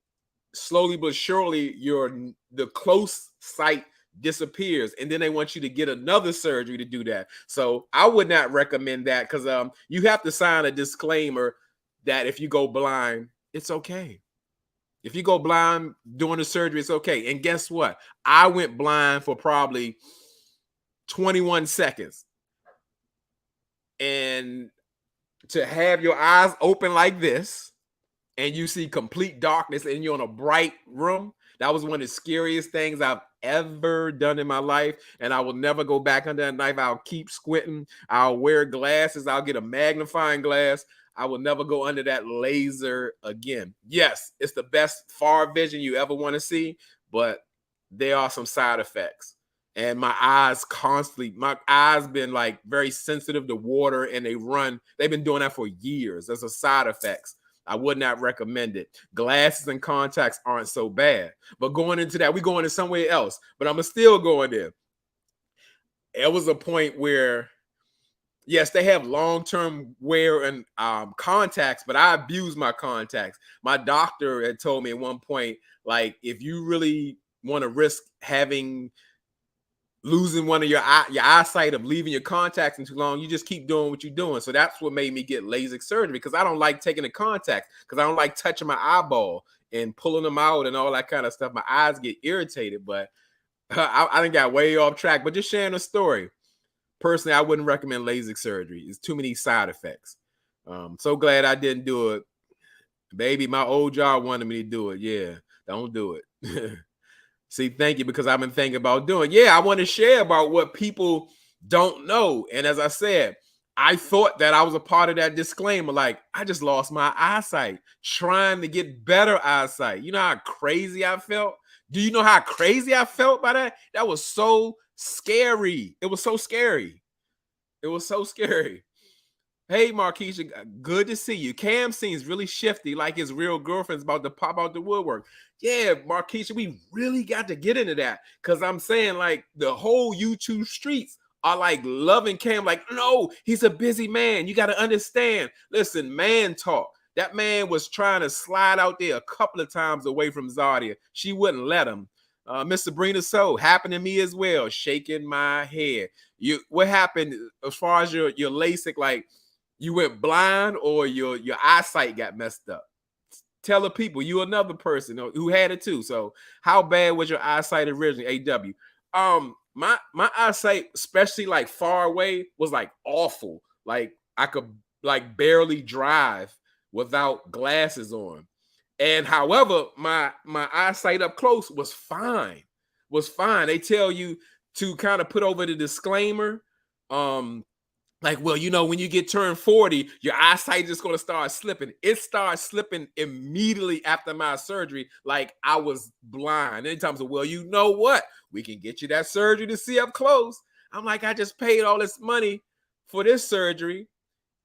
slowly but surely the close sight disappears, and then they want you to get another surgery to do that. So I would not recommend that, because you have to sign a disclaimer that if you go blind, it's okay. If you go blind during the surgery, it's okay. And guess what? I went blind for probably 21 seconds. And to have your eyes open like this and you see complete darkness and you're in a bright room, that was one of the scariest things I've ever done in my life. And I will never go back under that knife. I'll keep squinting. I'll wear glasses. I'll get a magnifying glass. I will never go under that laser again. Yes, it's the best far vision you ever want to see, but there are some side effects. and my eyes been like very sensitive to water, and they've been doing that for years. There's a side effects. I would not recommend it. Glasses and contacts aren't so bad, but going into that, we going to somewhere else, but I'm still going there. It was a point where, yes, they have long-term wear and contacts, but I abuse my contacts. My doctor had told me at one point, like, if you really want to risk losing one of your eyesight of leaving your contacts in too long, you just keep doing what you're doing. So that's what made me get LASIK surgery, because I don't like taking the contacts, because I don't like touching my eyeball and pulling them out and all that kind of stuff. My eyes get irritated, but I didn't got way off track. But just sharing a story. Personally, I wouldn't recommend LASIK surgery. It's too many side effects. So glad I didn't do it. Baby, my old job wanted me to do it. Yeah, don't do it. See, thank you, because I've been thinking about doing. Yeah, I want to share about what people don't know. And as I said, I thought that I was a part of that disclaimer. Like, I just lost my eyesight trying to get better eyesight. You know how crazy I felt? Do you know how crazy I felt by that? That was so scary. It was so scary. It was so scary. Hey, Marquisha, good to see you. Cam seems really shifty, like his real girlfriend's about to pop out the woodwork. Yeah, Marquisha, we really got to get into that, because I'm saying, like, the whole YouTube streets are like loving Cam. Like, no, he's a busy man. You got to understand. Listen, man talk. That man was trying to slide out there a couple of times away from Zaria. She wouldn't let him. Miss Sabrina, so happened to me as well. Shaking my head. What happened as far as your LASIK? Like, you went blind, or your eyesight got messed up? Tell the people, you another person who had it too. So how bad was your eyesight originally, AW? My eyesight, especially like far away, was like awful. Like, I could like barely drive without glasses on. And however, my eyesight up close was fine. They tell you to kind of put over the disclaimer. Like, well, you know, when you get turned 40, your eyesight is just going to start slipping. It started slipping immediately after my surgery. Like, I was blind. Anytime, so, well, you know what? We can get you that surgery to see up close. I'm like, I just paid all this money for this surgery,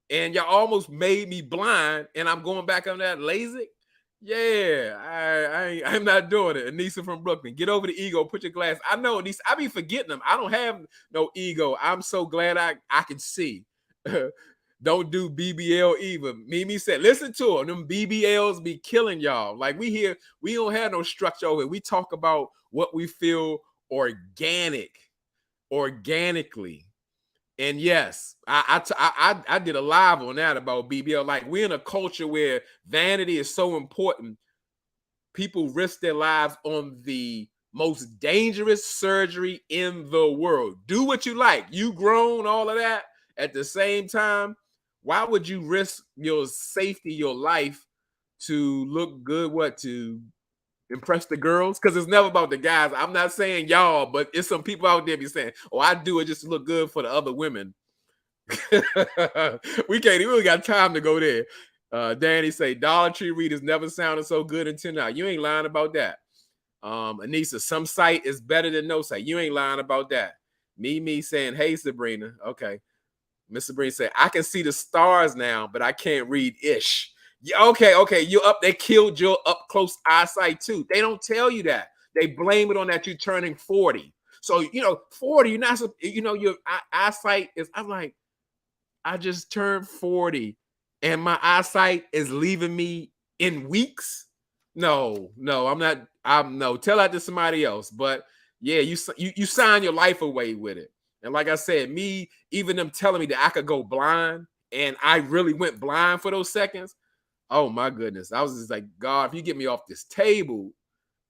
and y'all almost made me blind, and I'm going back on that LASIK. Yeah, I'm not doing it. Anissa from Brooklyn, get over the ego, put your glass. I know, Anissa, I be forgetting them. I don't have no ego. I'm so glad I can see. Don't do BBL either. Mimi said, listen to them. Them BBLs be killing y'all. Like, we don't have no structure over here. We talk about what we feel organically. And yes, I did a live on that about BBL. Like, we're in a culture where vanity is so important. People risk their lives on the most dangerous surgery in the world. Do what you like. You grown, all of that. At the same time, why would you risk your safety, your life, to look good? What, to impress the girls? Because it's never about the guys. I'm not saying y'all, but it's some people out there be saying, oh, I do it just to look good for the other women. We really got time to go there. Danny say, Dollar Tree readers never sounded so good until now. You ain't lying about that. Anissa, some site is better than no site. You ain't lying about that. Me saying, hey, Sabrina. Okay. Miss Sabrina said, I can see the stars now, but I can't read ish. Yeah, okay. You up? They killed your up close eyesight too. They don't tell you that. They blame it on that you're turning 40. So 40, you're not. Your eyesight is. I'm like, I just turned 40, and my eyesight is leaving me in weeks. No, I'm not. No. Tell that to somebody else. But yeah, you sign your life away with it. And like I said, even them telling me that I could go blind, and I really went blind for those seconds. Oh my goodness. I was just like, God, if you get me off this table,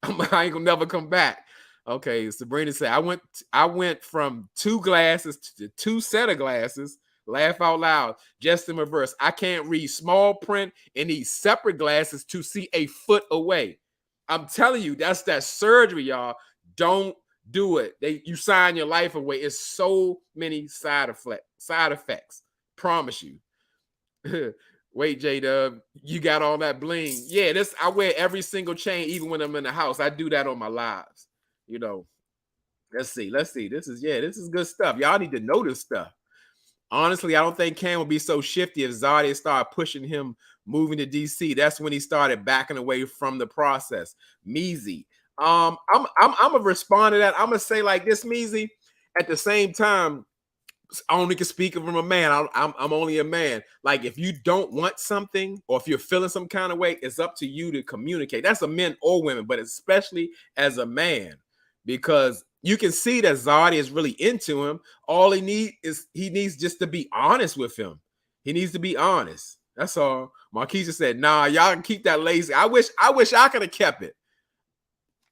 I ain't gonna never come back. Okay, Sabrina said, I went from 2 glasses to 2 set of glasses. Laugh out loud. Just in reverse. I can't read small print and need separate glasses to see a foot away. I'm telling you, that's that surgery, y'all. Don't do it. You sign your life away. It's so many side effects. Promise you. Wait, J-Dub, you got all that bling. Yeah, I wear every single chain, even when I'm in the house. I do that on my lives. Let's see. This is good stuff. Y'all need to know this stuff. Honestly, I don't think Cam would be so shifty if Zaria started pushing him moving to DC. That's when he started backing away from the process. Measy. I'm gonna respond to that. I'm gonna say like this, Measy. At the same time, I only can speak from a man. I'm only a man. Like if you don't want something or if you're feeling some kind of way, it's up to you to communicate. That's a men or women, but especially as a man, because you can see that Zardy is really into him. All he needs just to be honest with him. He needs to be honest. That's all. Marquise said, "Nah, y'all can keep that lazy. I wish I could have kept it.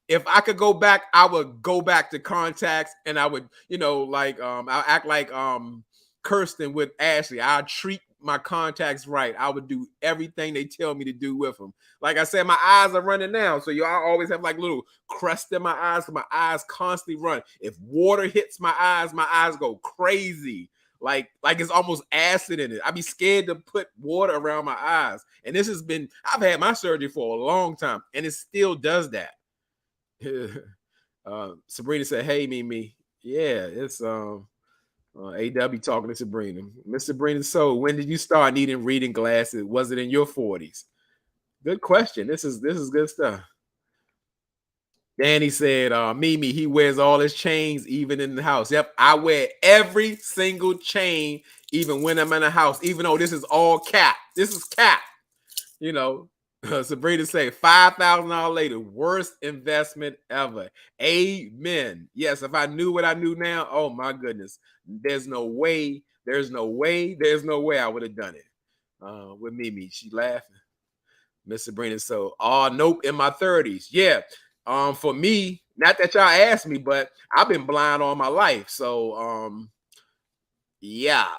If I could go back, I would go back to contacts and I would, I'll act like Kirsten with Ashley. I'll treat my contacts right. I would do everything they tell me to do with them. Like I said, my eyes are running now. So y'all always have like little crust in my eyes. So my eyes constantly run. If water hits my eyes go crazy. Like it's almost acid in it. I'd be scared to put water around my eyes. And I've had my surgery for a long time and it still does that. Sabrina said, "Hey, Mimi, yeah, it's AW talking to Sabrina. Miss Sabrina, so when did you start needing reading glasses? Was it in your 40s?" Good question. This is good stuff. Danny said, "Mimi, he wears all his chains even in the house." Yep, I wear every single chain, even when I'm in the house, even though this is all cap. This is cap, you know. Sabrina say $5,000 later, worst investment ever. Amen. Yes, if I knew what I knew now, oh my goodness, there's no way I would have done it. With Mimi, she laughing. Miss Sabrina, so nope, in my 30s. Yeah. For me, not that y'all asked me, but I've been blind all my life. So yeah.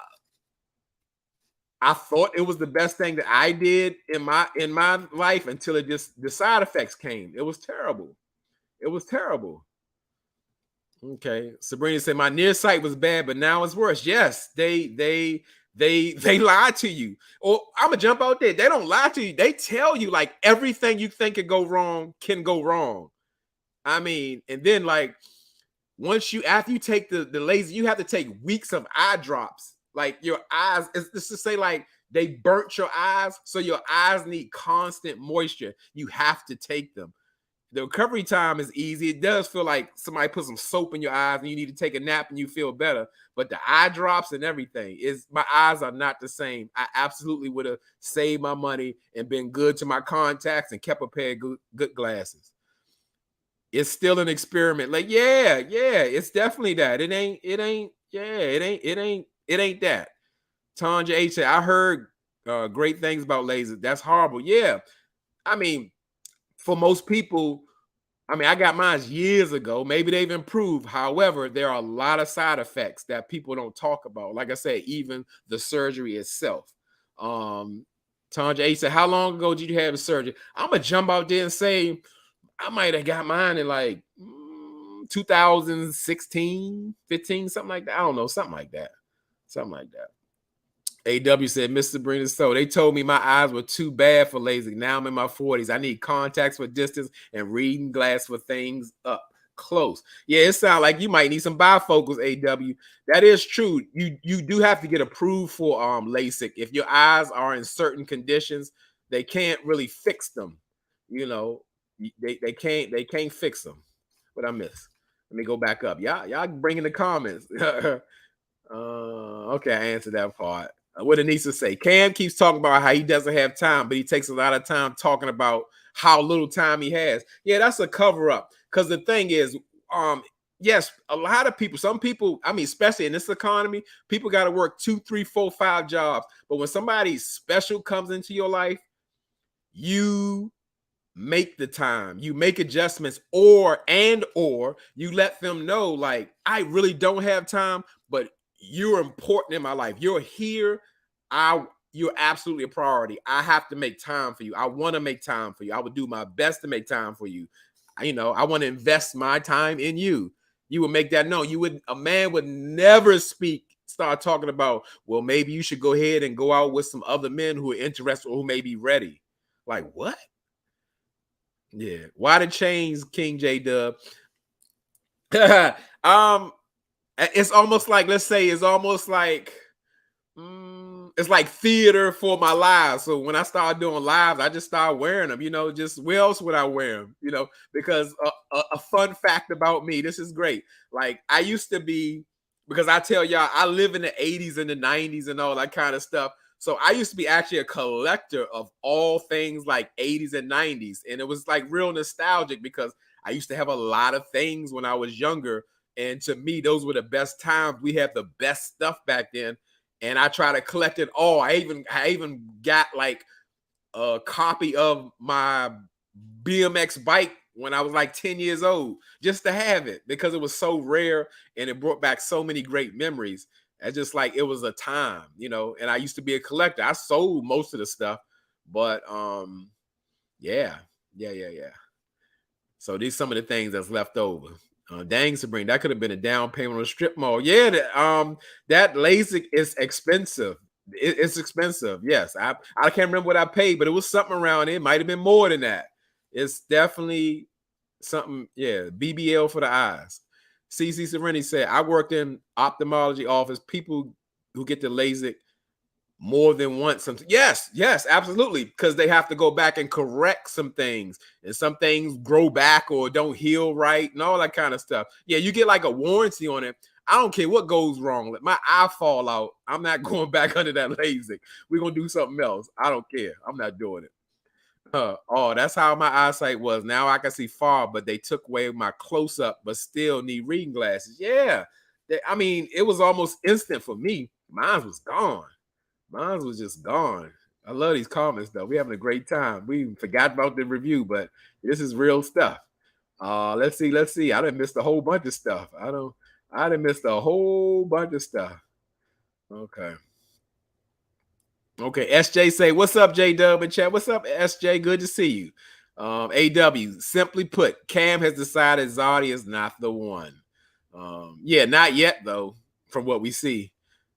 I thought it was the best thing that I did in my life until the side effects came. It was terrible. It was terrible. Okay. Sabrina said my nearsight was bad, but now it's worse. Yes, they lied to you. Or I'm gonna jump out there. They don't lie to you. They tell you like everything you think could go wrong can go wrong. I mean, and then like after you take the laser, you have to take weeks of eye drops. Like your eyes, it's to say like they burnt your eyes, so your eyes need constant moisture. You have to take them. The recovery time is easy. It does feel like somebody put some soap in your eyes and you need to take a nap and you feel better. But the eye drops and everything my eyes are not the same. I absolutely would have saved my money and been good to my contacts and kept a pair of good glasses. It's still an experiment. Like, yeah, it's definitely that. It ain't that. Tanja H said, I heard great things about lasers. That's horrible. Yeah. I mean, for most people, I got mine years ago. Maybe they've improved. However, there are a lot of side effects that people don't talk about. Like I said, even the surgery itself. Tanja H said, how long ago did you have the surgery? I'm going to jump out there and say, I might have got mine in like 2016, 15, something like that. I don't know, something like that. AW said, Mr. Sabrina, so they told me my eyes were too bad for LASIK. Now I'm in my 40s. I need contacts for distance and reading glass for things up close. Yeah, it sounds like you might need some bifocals, AW. That is true. You do have to get approved for LASIK. If your eyes are in certain conditions, they can't really fix them. They can't fix them. What I miss? Let me go back up. Y'all bring in the comments. Okay, I answered that part. What Anissa say? Cam keeps talking about how he doesn't have time, but he takes a lot of time talking about how little time he has. Yeah, that's a cover up. Because the thing is, yes, a lot of people, some people, especially in this economy, people got to work 2, 3, 4, 5 jobs. But when somebody special comes into your life, you make the time, you make adjustments, or you let them know, like, I really don't have time, but you're important in my life. You're here. You're absolutely a priority. I have to make time for you. I want to make time for you. I would do my best to make time for you. I want to invest my time in you. You would make that known. A man would never start talking about, well, maybe you should go ahead and go out with some other men who are interested or who may be ready. Like, what? Yeah. Why the chains, King J Dub? Um, it's almost like, let's say, it's like theater for my lives. So when I started doing lives, I just started wearing them. Just where else would I wear them? Because a fun fact about me, this is great. Like I used to be, because I tell y'all, I live in the 80s and the 90s and all that kind of stuff. So I used to be actually a collector of all things like 80s and 90s. And it was like real nostalgic because I used to have a lot of things when I was younger. And to me, those were the best times. We had the best stuff back then, and I try to collect it all. I even got like a copy of my BMX bike when I was like 10 years old, just to have it because it was so rare and it brought back so many great memories. It's just like it was a time. And I used to be a collector. I sold most of the stuff, but yeah, yeah. So these some of the things that's left over. Dang, Sabrina, that could have been a down payment on a strip mall. Yeah, that LASIK is expensive. It's expensive. Yes, I can't remember what I paid, but it was something around it. It might have been more than that. It's definitely something. Yeah, BBL for the eyes. CC Serenity said, I worked in ophthalmology office. People who get the LASIK more than once. Yes, absolutely. Because they have to go back and correct some things, and some things grow back or don't heal right, and all that kind of stuff. Yeah, you get like a warranty on it. I don't care what goes wrong. Let my eye fall out, I'm not going back under that LASIK. We're gonna do something else. I don't care. I'm not doing it. Oh, that's how my eyesight was. Now I can see far, but they took away my close up, but still need reading glasses. Yeah. I mean, it was almost instant for me. Mine was gone. Mine was just gone. I love these comments though. We having a great time. We forgot about the review, but this is real stuff. Let's see. I done missed a whole bunch of stuff. I done missed a whole bunch of stuff. Okay. Okay. SJ say, what's up, J Dub and chat? What's up, SJ? Good to see you. AW, simply put, Cam has decided Zaria is not the one. Yeah, not yet though, from what we see.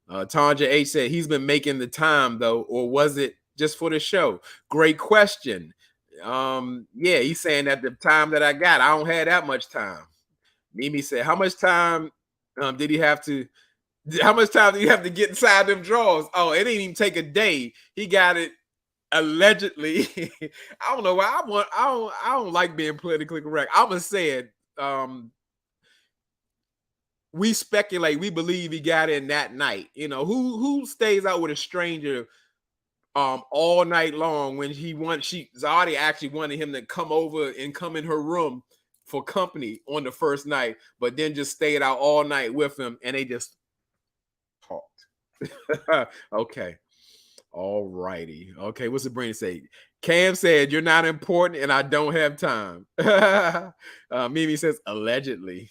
Tanja H said he's been making the time though, or was it just for the show? Great question. Yeah, he's saying that the time that I got, I don't have that much time. Mimi said, how much time did he have to? How much time do you have to get inside them drawers? Oh, it didn't even take a day. He got it allegedly. I don't know why I don't like being politically correct. I'm gonna say it. We speculate, we believe he got in that night. Who stays out with a stranger all night long when Zaria actually wanted him to come over and come in her room for company on the first night, but then just stayed out all night with him and they just talked. Okay. All righty. Okay, what's the brain say? Cam said, you're not important and I don't have time. Mimi says, allegedly.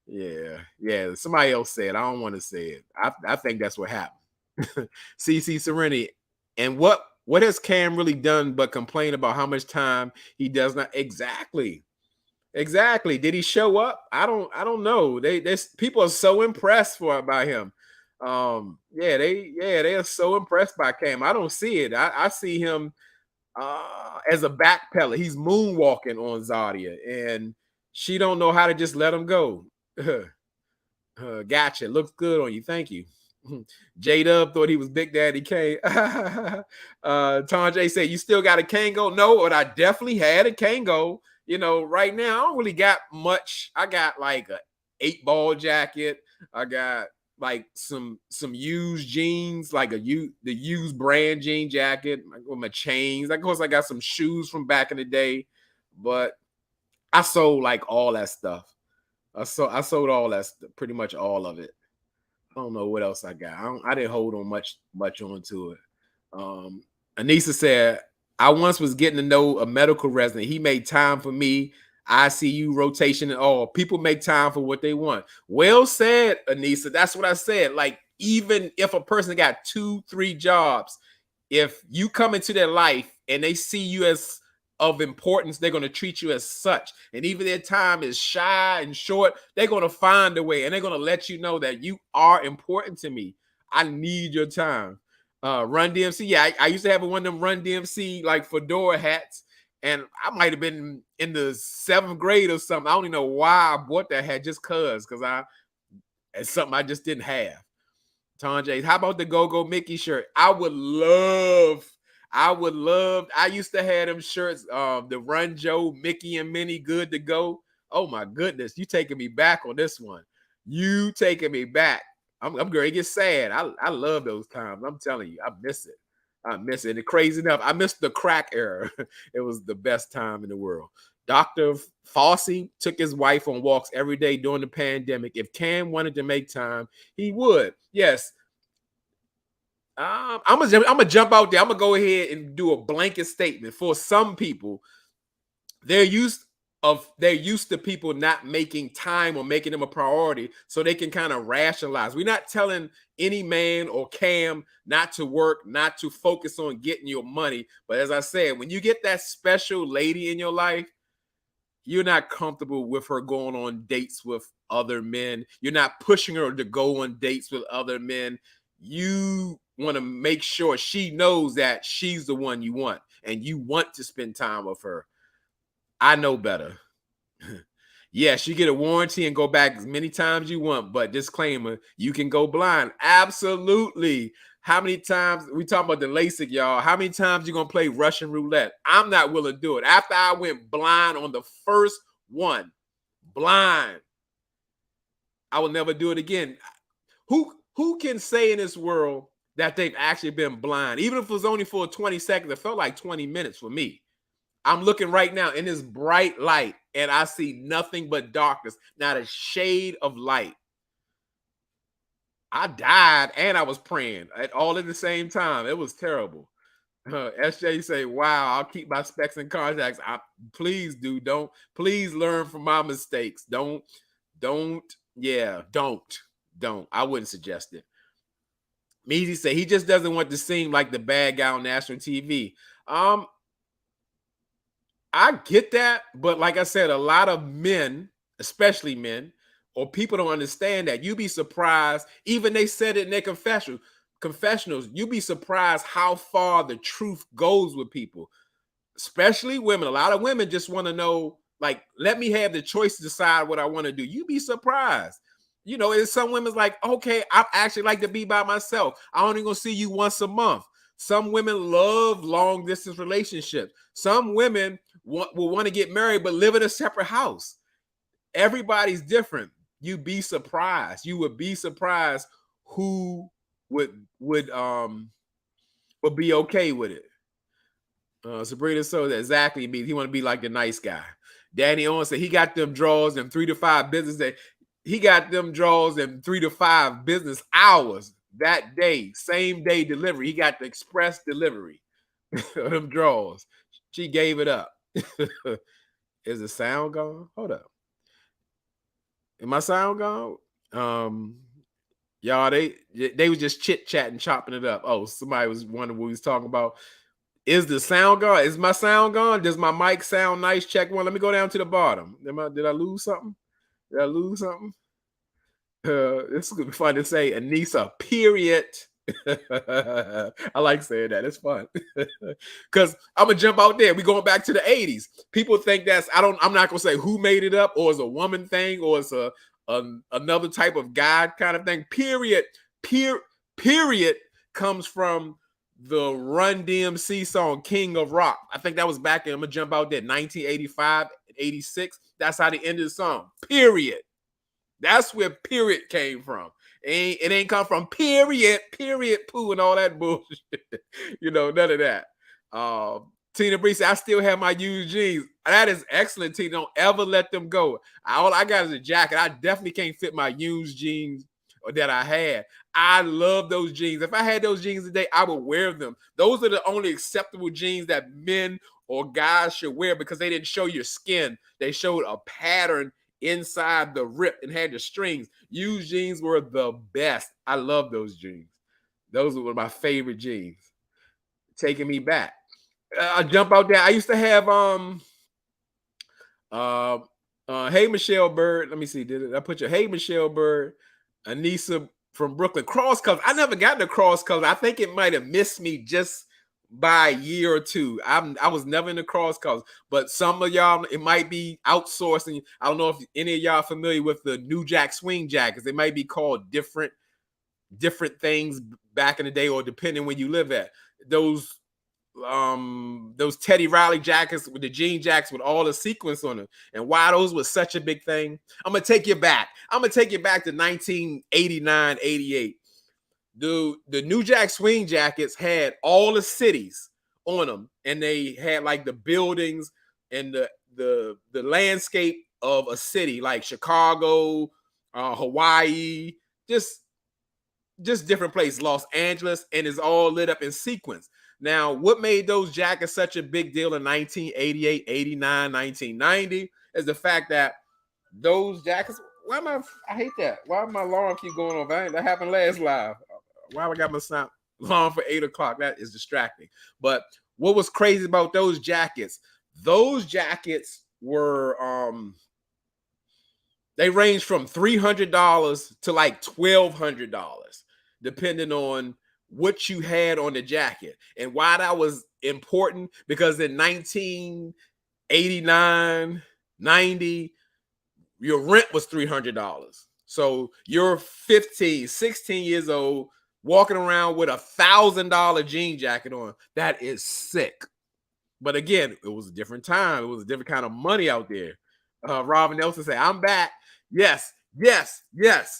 Yeah. Somebody else said, I don't want to say it. I think that's what happened. CC Serenity. And what has Cam really done but complain about how much time he does not? Exactly. Did he show up? I don't know. People are so impressed by him. They are so impressed by Cam. I don't see it. I see him as a backpedaler. He's moonwalking on Zaria, and she don't know how to just let him go. Gotcha. Looks good on you. Thank you. J Dub thought he was Big Daddy Kane. Tanja said, you still got a Kango? No, but I definitely had a Kango. Right now, I don't really got much. I got like a 8-ball jacket. I got like some used jeans, like the used brand jean jacket with my chains. Of course, I got some shoes from back in the day, but I sold like all that stuff. I sold all that, pretty much all of it. I don't know what else I got. I didn't hold on much onto it. Anissa said, I once was getting to know a medical resident. He made time for me. ICU rotation and all. People make time for what they want. Well said, Anissa. That's what I said. Like, even if a person got 2-3 jobs, if you come into their life and they see you as of importance, they're going to treat you as such. And even their time is shy and short, they're going to find a way and they're going to let you know that you are important to me. I need your time. Run DMC. Yeah, I used to have one of them Run DMC like fedora hats. And I might have been in the 7th grade or something. I don't even know why I bought that hat, just because it's something I just didn't have. Tonjay, how about the Go-Go Mickey shirt? I used to have them shirts, the Run Joe, Mickey and Minnie, Good to Go. Oh my goodness, you taking me back on this one. You taking me back. I'm going to get sad. I love those times. I'm telling you, I miss it. I miss it. And crazy enough, I miss the crack era. It was the best time in the world. Dr. Fossey took his wife on walks every day during the pandemic. If Cam wanted to make time, he would. Yes. I'm gonna jump out there. I'm gonna go ahead and do a blanket statement. For some people, they're used to people not making time or making them a priority, so they can kind of rationalize. We're not telling any man or Cam not to work, not to focus on getting your money. But as I said, when you get that special lady in your life, you're not comfortable with her going on dates with other men. You're not pushing her to go on dates with other men. You want to make sure she knows that she's the one you want, and you want to spend time with her. I know better. Yes, you get a warranty and go back as many times you want, but disclaimer, you can go blind. Absolutely. How many times we talking about the LASIK, y'all? How many times you gonna play Russian roulette? I'm not willing to do it. After I went blind on the first one, blind, I will never do it again. Who can say in this world that they've actually been blind? Even if it was only for 20 seconds, it felt like 20 minutes for me. I'm looking right now in this bright light, and I see nothing but darkness, not a shade of light. I died and I was praying all at the same time. It was terrible. SJ say, "Wow, I'll keep my specs and contacts." Please do. Please learn from my mistakes. Don't. Yeah, don't. I wouldn't suggest it. Measy say he just doesn't want to seem like the bad guy on national TV. I get that, but like I said, a lot of men, especially men, or people don't understand that. You'd be surprised. Even they said it in their confessionals. You'd be surprised how far the truth goes with people, especially women. A lot of women just want to know, like, let me have the choice to decide what I want to do. You'd be surprised. You know, it's some women's like, okay, I actually like to be by myself. I only gonna see you once a month. Some women love long distance relationships. Some women will want to get married but live in a separate house. Everybody's different. You'd be surprised. You would be surprised who would be okay with it. Sabrina, so that exactly means he want to be like the nice guy. Danny Owens said he got them draws in 3 to 5 business days. He got them draws in 3 to 5 business hours that day, same day delivery. He got the express delivery of them draws. She gave it up. Is the sound gone? Hold up. Is my sound gone? Y'all, they was just chit-chatting, chopping it up. Oh, somebody was wondering what we was talking about. Is the sound gone? Is my sound gone? Does my mic sound nice? Check one. Let me go down to the bottom. Did I lose something? Did I lose something? This is gonna be fun to say. Anissa, period. I like saying that. It's fun. Because I'm gonna jump out there. We going back to the 80s. People think I'm not gonna say who made it up, or it's a woman thing, or it's another type of God kind of thing. Period. Period comes from the Run DMC song King of Rock. I think that was back in, I'm gonna jump out there, 1985, 86. That's how they ended the song. Period. That's where period came from. It ain't come from period, poo, and all that bullshit. You know, none of that. Tina Bree said, I still have my used jeans. That is excellent, Tina. Don't ever let them go. All I got is a jacket. I definitely can't fit my used jeans that I had. I love those jeans. If I had those jeans today, I would wear them. Those are the only acceptable jeans that men or guys should wear, because they didn't show your skin. They showed a pattern inside the rip and had the strings. Used jeans were the best. I love those jeans. Those were my favorite jeans. Taking me back. I jump out there. I used to have hey Michelle Bird. Let me see. Did I put your hey Michelle Bird? Anissa from Brooklyn. Cross colors. I never got the cross colors. I think it might have missed me just by a year or two. I was never in the cross colors, but some of y'all, it might be outsourcing. I don't know if any of y'all are familiar with the New Jack swing jackets. They might be called different things back in the day, or depending where you live at. Those Teddy Riley jackets with the jean jackets with all the sequins on them, and why those was such a big thing. I'm gonna take you back to 1989, 88. The New Jack swing jackets had all the cities on them, and they had like the buildings and the landscape of a city like Chicago, Hawaii, just different places, Los Angeles, and it's all lit up in sequence. Now, what made those jackets such a big deal in 1988, 89, 1990 is the fact that those jackets, I hate that. Why my alarm keep going off? That happened last live. Why I got my sound alarm for 8 o'clock? That is distracting. But what was crazy about those jackets? Those jackets were they range from $300 to like $1,200, depending on what you had on the jacket. And why that was important, because in 1989, 90, your rent was $300. So you're 15, 16 years old, walking around with $1,000 jean jacket on. That is sick. But again, it was a different time. It was a different kind of money out there. Robin Nelson said, I'm back. Yes.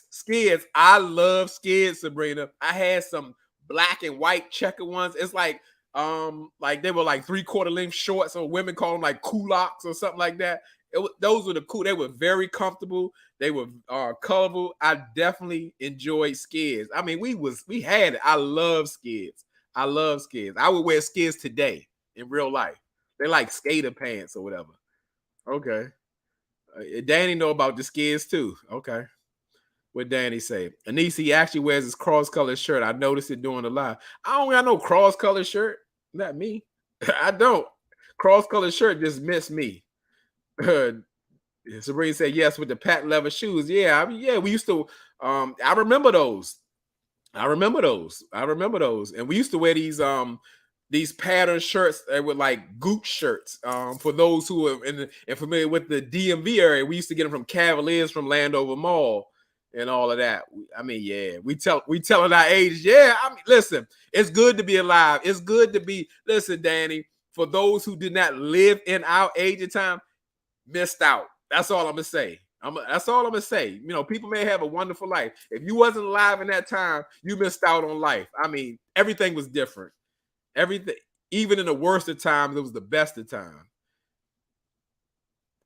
Skids. I love skids, Sabrina. I had some black and white checker ones. It's like they were like 3/4 length shorts, or women call them like culottes or something like that. Those were the cool. They were very comfortable. They were colorful. I definitely enjoyed skids. I mean, we had it. I love skids. I would wear skids today in real life. They're like skater pants or whatever. Okay. Danny know about the skids too. Okay. What Danny say? Anisi actually wears his cross-colored shirt. I noticed it during the live. I don't got no cross-colored shirt. Not me. I don't. Cross-colored shirt just missed me. Sabrina said yes with the patent leather shoes. Yeah, I mean, yeah, we used to. I remember those. And we used to wear these pattern shirts that were like Gooch shirts. For those who are and familiar with the DMV area, we used to get them from Cavaliers from Landover Mall and all of that. I mean, yeah, we telling our age. Yeah, I mean, listen, it's good to be alive. It's good to be. Listen, Danny, for those who did not live in our age of time, missed out. That's all I'm gonna say. That's all I'm gonna say. You know, people may have a wonderful life. If you wasn't alive in that time, you missed out on life. I mean, everything was different. Everything, even in the worst of times, it was the best of times.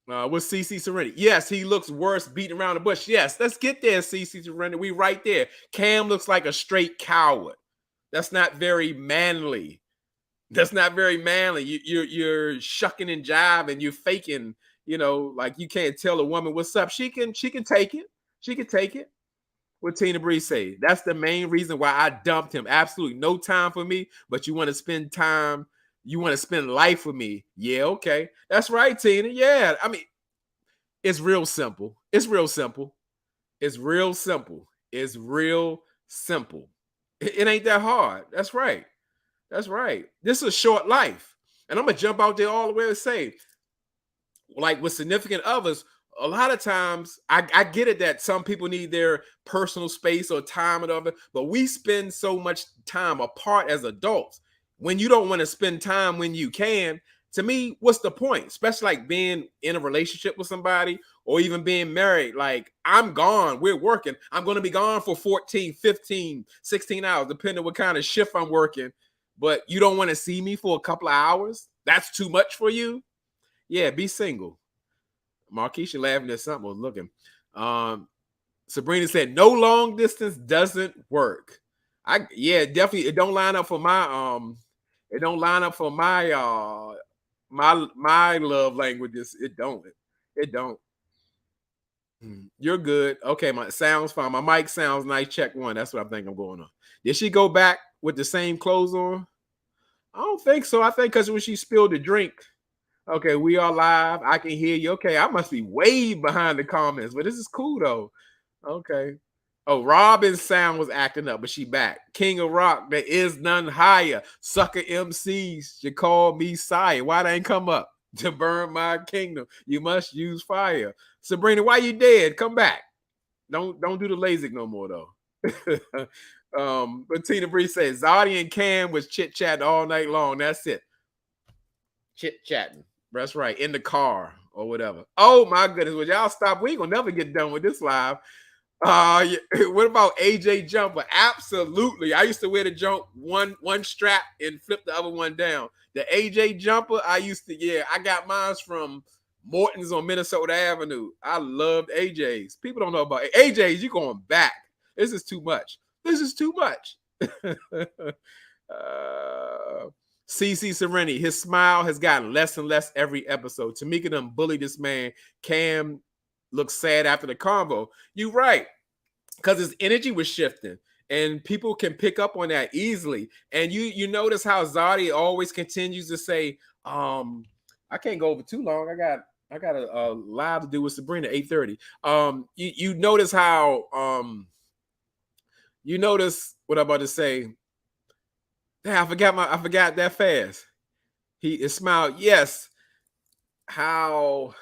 With CC Serenity, yes, he looks worse beating around the bush. Yes, let's get there, CC Serenity. We right there. Cam looks like a straight coward. That's not very manly. You're shucking and jiving. You're faking. You know, like you can't tell a woman what's up. She can take it. She can take it. What Tina Bree say? That's the main reason why I dumped him. Absolutely no time for me, but you want to spend time. You want to spend life with me. Yeah, okay. That's right, Tina. Yeah. I mean, it's real simple. It ain't that hard. That's right. This is a short life. And I'm going to jump out there all the way and say, like with significant others, a lot of times I get it that some people need their personal space or time or whatever, but we spend so much time apart as adults. When you don't want to spend time when you can, to me, what's the point? Especially like being in a relationship with somebody or even being married. Like, I'm gone. We're working. I'm going to be gone for 14, 15, 16 hours, depending on what kind of shift I'm working. But you don't want to see me for a couple of hours? That's too much for you? Yeah, be single. Marquisha laughing at something, was looking. Sabrina said, no long distance doesn't work. Definitely it don't line up for my my love languages. It don't. You're good. Okay, my sounds fine. My mic sounds nice. Check one. That's what I think I'm going on. Did she go back with the same clothes on? I don't think so. I think because when she spilled the drink. Okay, we are live. I can hear you. Okay, I must be way behind the comments, but this is cool though. Okay. Oh, Robin's sound was acting up, but she back. King of Rock, there is none higher. Sucker MCs, you call me sire. Why they ain't come up to burn my kingdom? You must use fire. Sabrina, why you dead? Come back. Don't do the LASIK no more though. But Tina Bree says Zaria and Cam was chit chatting all night long. That's it. Chit chatting. That's right. In the car or whatever. Oh my goodness. Well, y'all stop. We ain't gonna never get done with this live. Yeah. What about AJ jumper? Absolutely. I used to wear the jump one strap and flip the other one down. The AJ jumper, I used to, yeah, I got mine from Morton's on Minnesota Avenue. I loved AJ's. People don't know about AJ's. You going back. This is too much. This is too much. CC Serenity, his smile has gotten less and less every episode. Tamika done bullied this man. Cam looks sad after the convo. You're right, because his energy was shifting, and people can pick up on that easily. And you notice how Zaria always continues to say, I can't go over too long. I got a live to do with Sabrina 8:30. You notice how you notice what I'm about to say. Damn, I forgot that fast. He smiled. Yes, how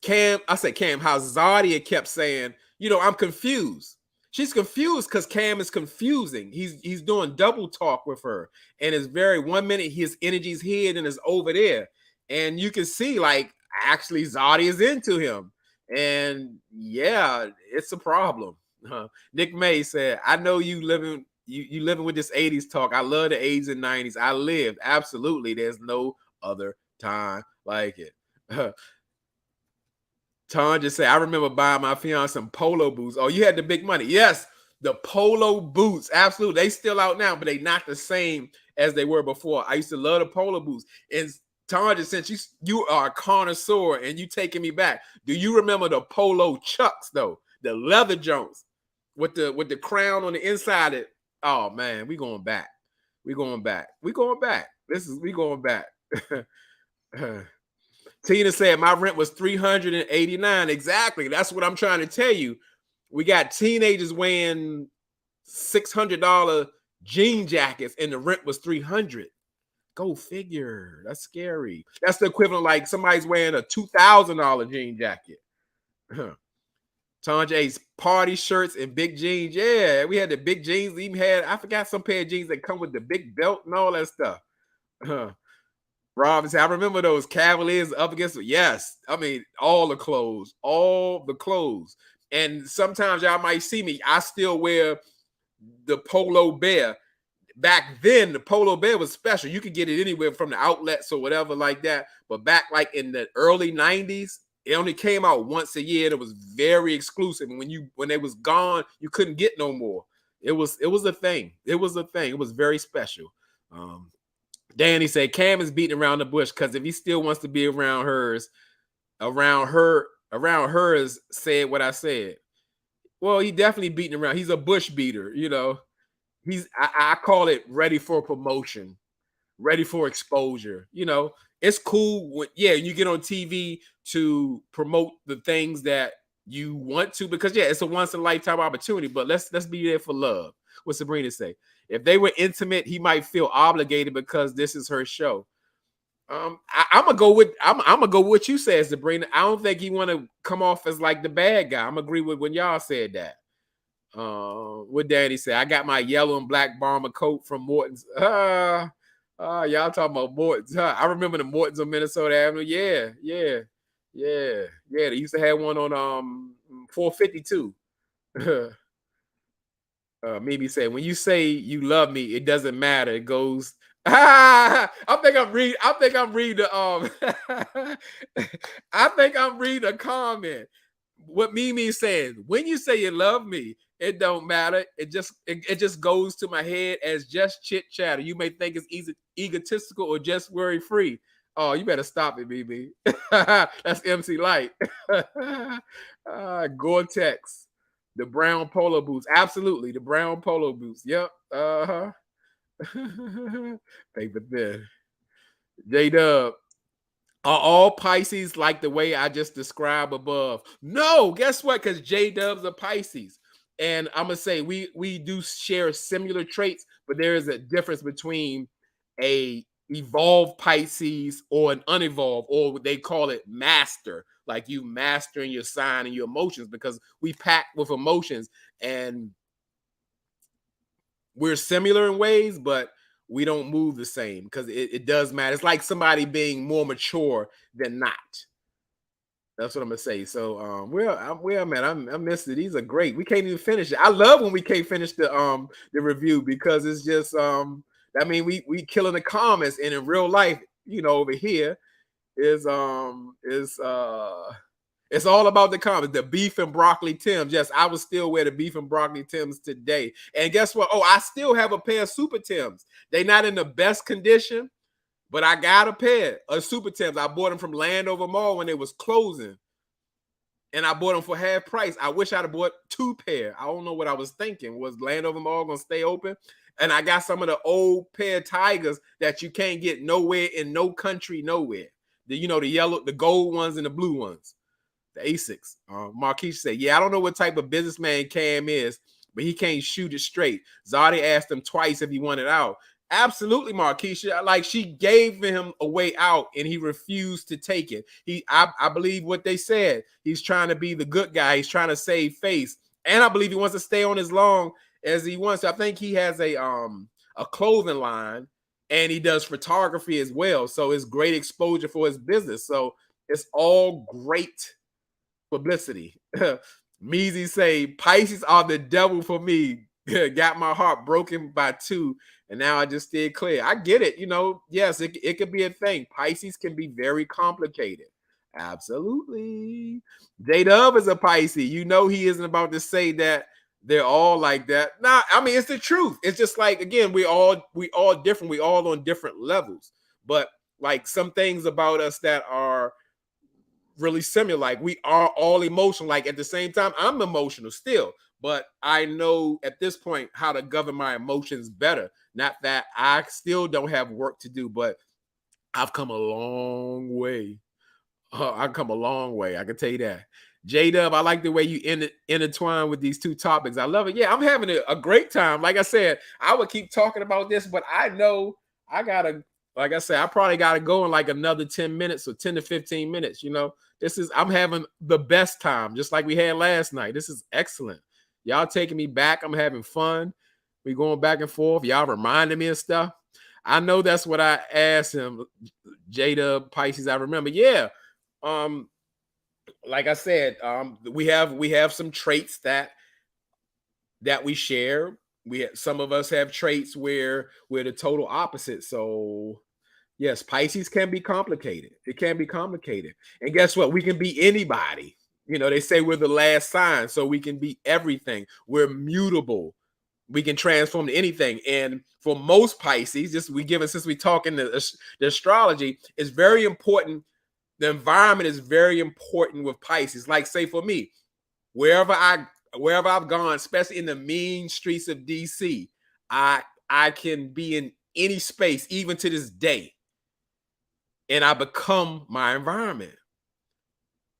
Cam, I said Cam, how Zaria kept saying, I'm confused. She's confused because Cam is confusing. He's doing double talk with her. And it's very 1 minute his energy's here and is over there. And you can see like actually Zaria's into him. And yeah, it's a problem. Nick May said, I know you living with this 80s talk. I love the 80s and 90s. I lived. Absolutely. There's no other time like it. Ton just said, I remember buying my fiance some polo boots. Oh, you had the big money. Yes, the polo boots. Absolutely. They still out now, but they not the same as they were before. I used to love the polo boots. And Ton just said, you are a connoisseur and you taking me back. Do you remember the polo chucks though? The leather joints with the crown on the inside. Oh man, we going back. We going back. We going back. We going back. Tina said my rent was $389. Exactly. That's what I'm trying to tell you. We got teenagers wearing $600 jean jackets, and the rent was $300. Go figure. That's scary. That's the equivalent like somebody's wearing a $2,000 jean jacket. Tanjay's party shirts and big jeans. Yeah, we had the big jeans. We even had, I forgot some pair of jeans that come with the big belt and all that stuff. Robin said, I remember those Cavaliers up against it. Yes. I mean, all the clothes. And sometimes y'all might see me. I still wear the Polo Bear. Back then, the Polo Bear was special. You could get it anywhere from the outlets or whatever like that. But back like in the early 90s, it only came out once a year. And it was very exclusive. And when they was gone, you couldn't get no more. It was a thing. It was a thing. It was very special. Danny said Cam is beating around the bush because if he still wants to be around hers, said what I said. Well, he definitely beating around. He's a bush beater, I call it ready for promotion, ready for exposure. It's cool when you get on TV to promote the things that you want to, because it's a once in a lifetime opportunity. But let's be there for love. What Sabrina say? If they were intimate, he might feel obligated because this is her show. I'm gonna go with what you said, Sabrina. I don't think he want to come off as like the bad guy. I'm agree with when y'all said that. What Daddy said, I got my yellow and black bomber coat from Morton's. Y'all talking about Morton's. I remember the Morton's on Minnesota Avenue. Yeah. They used to have one on 452. Mimi said, when you say you love me, it doesn't matter. It goes. I think I'm reading a comment. What Mimi said, when you say you love me, it don't matter. It just goes to my head as just chit chatter. You may think it's egotistical or just worry free. Oh, you better stop it, Mimi. That's MC Light. Gore-Tex. The brown polo boots. Absolutely. The brown polo boots. Yep. Paper thin. J-Dub. Are all Pisces like the way I just described above? No, guess what? Because J-Dub's a Pisces. And I'm gonna say we do share similar traits, but there is a difference between a evolved Pisces or an unevolved, or what they call it master, like you mastering your sign and your emotions, because we pack with emotions and we're similar in ways, but we don't move the same because it does matter. It's like somebody being more mature than not. That's what I'm gonna say. So man, I missed it. These are great. We can't even finish it. I love when we can't finish the review because it's just I mean we killing the comments, and in real life, over here is it's all about the comments. The beef and broccoli Tims. Yes, I will still wear the beef and broccoli Tims today. And guess what? Oh, I still have a pair of Super Tims. They not in the best condition, but I got a pair of Super Tims. I bought them from Landover Mall when it was closing. And I bought them for half price. I wish I'd have bought 2 pair. I don't know what I was thinking. Was Landover Mall going to stay open? And I got some of the old pair of Tigers that you can't get nowhere in no country, nowhere. The yellow, the gold ones and the blue ones. The Asics. Marquise said, yeah, I don't know what type of businessman Cam is, but he can't shoot it straight. Zaria asked him twice if he wanted out. Absolutely, Marquisha. Like, she gave him a way out and he refused to take it. I believe what they said. He's trying to be the good guy. He's trying to save face. And I believe he wants to stay on as long as he wants. I think he has a clothing line and he does photography as well. So it's great exposure for his business. So it's all great publicity. Measy say Pisces are the devil for me. Got my heart broken by 2, and now I just stayed clear. I get it. Yes, it could be a thing. Pisces can be very complicated. Absolutely. J-Dub is a Pisces. He isn't about to say that they're all like that. Nah, I mean, it's the truth. It's just like, again, we all different. We all on different levels. But like some things about us that are really similar. Like, we are all emotional. Like, at the same time, I'm emotional still, but I know at this point how to govern my emotions better. Not that I still don't have work to do, but I've come a long way. I've come a long way. I can tell you that. J-Dub, I like the way you intertwine with these 2 topics. I love it. Yeah, I'm having a great time. Like I said, I would keep talking about this, but I know I gotta, like I said, I probably gotta go in like another 10 minutes or 10 to 15 minutes. I'm having the best time, just like we had last night. This is excellent. Y'all taking me back. I'm having fun. We going back and forth. Y'all reminding me of stuff. I know that's what I asked him, Jada Pisces. I remember. Yeah. Like I said, we have some traits that we share. Some of us have traits where we're the total opposite. So yes, Pisces can be complicated. It can be complicated. And guess what? We can be anybody. They say we're the last sign, so we can be everything. We're mutable. We can transform to anything. And for most Pisces, since we talk in the astrology, it's very important. The environment is very important with Pisces. Like, say for me, wherever I've gone, especially in the mean streets of DC, I can be in any space, even to this day, and I become my environment.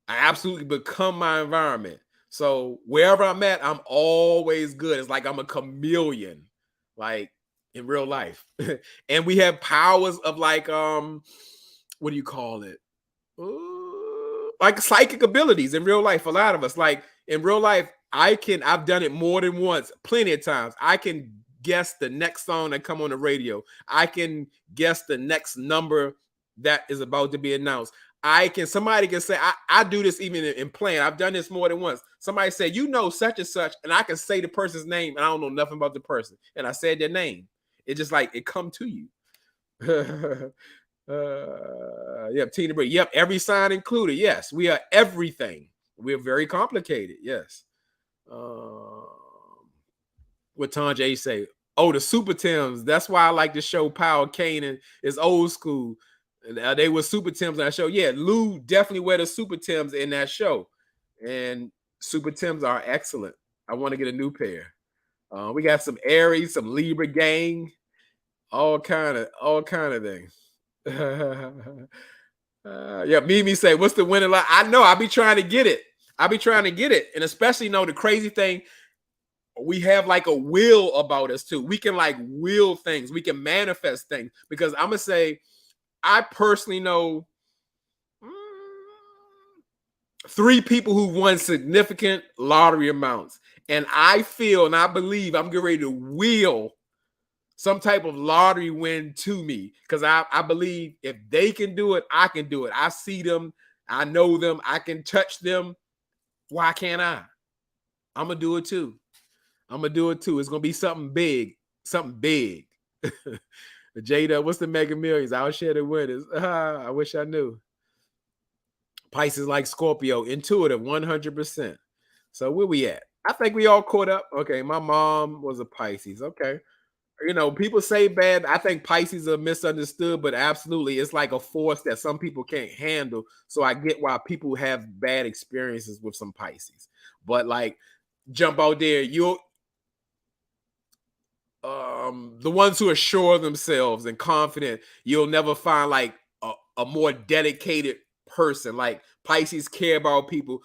I absolutely become my environment. So wherever I'm at, I'm always good. It's like I'm a chameleon, like in real life. And we have powers of like, what do you call it? Like psychic abilities in real life. A lot of us, like in real life, I've done it more than once, plenty of times. I can guess the next song that come on the radio. I can guess the next number that is about to be announced. Somebody can say, I do this even in playing. I've done this more than once. Somebody said, such and such, and I can say the person's name, and I don't know nothing about the person. And I said their name. It just like it come to you. Yep, Tina Bree. Yep, every sign included. Yes, we are everything. We're very complicated. Yes. What Tanja say? Oh, the Super Tims. That's why I like the show Power Kanan. It's old school. They were Super Tims on that show. Yeah, Lou definitely wear the Super Tims in that show. And Super Tims are excellent. I want to get a new pair. We got some Aries, some Libra gang, all kind of things. Yeah, Mimi say, what's the winning line? I know, I be trying to get it. And especially, the crazy thing, we have like a will about us too. We can like will things. We can manifest things. Because I'm gonna say, I personally know 3 people who won significant lottery amounts. And I feel and I believe I'm getting ready to will some type of lottery win to me. Because I believe if they can do it, I can do it. I see them, I know them, I can touch them. Why can't I? I'm gonna do it too. I'm gonna do it too. It's gonna be something big. Something big. Jada, what's the Mega Millions? I'll share the winners. I wish I knew. Pisces like Scorpio, intuitive, 100%. So where we at? I think we all caught up. Okay, my mom was a Pisces. Okay. People say bad. I think Pisces are misunderstood, but absolutely, it's like a force that some people can't handle. So I get why people have bad experiences with some Pisces. But like, jump out there, the ones who are sure of themselves and confident, you'll never find like a more dedicated person. Like Pisces care about people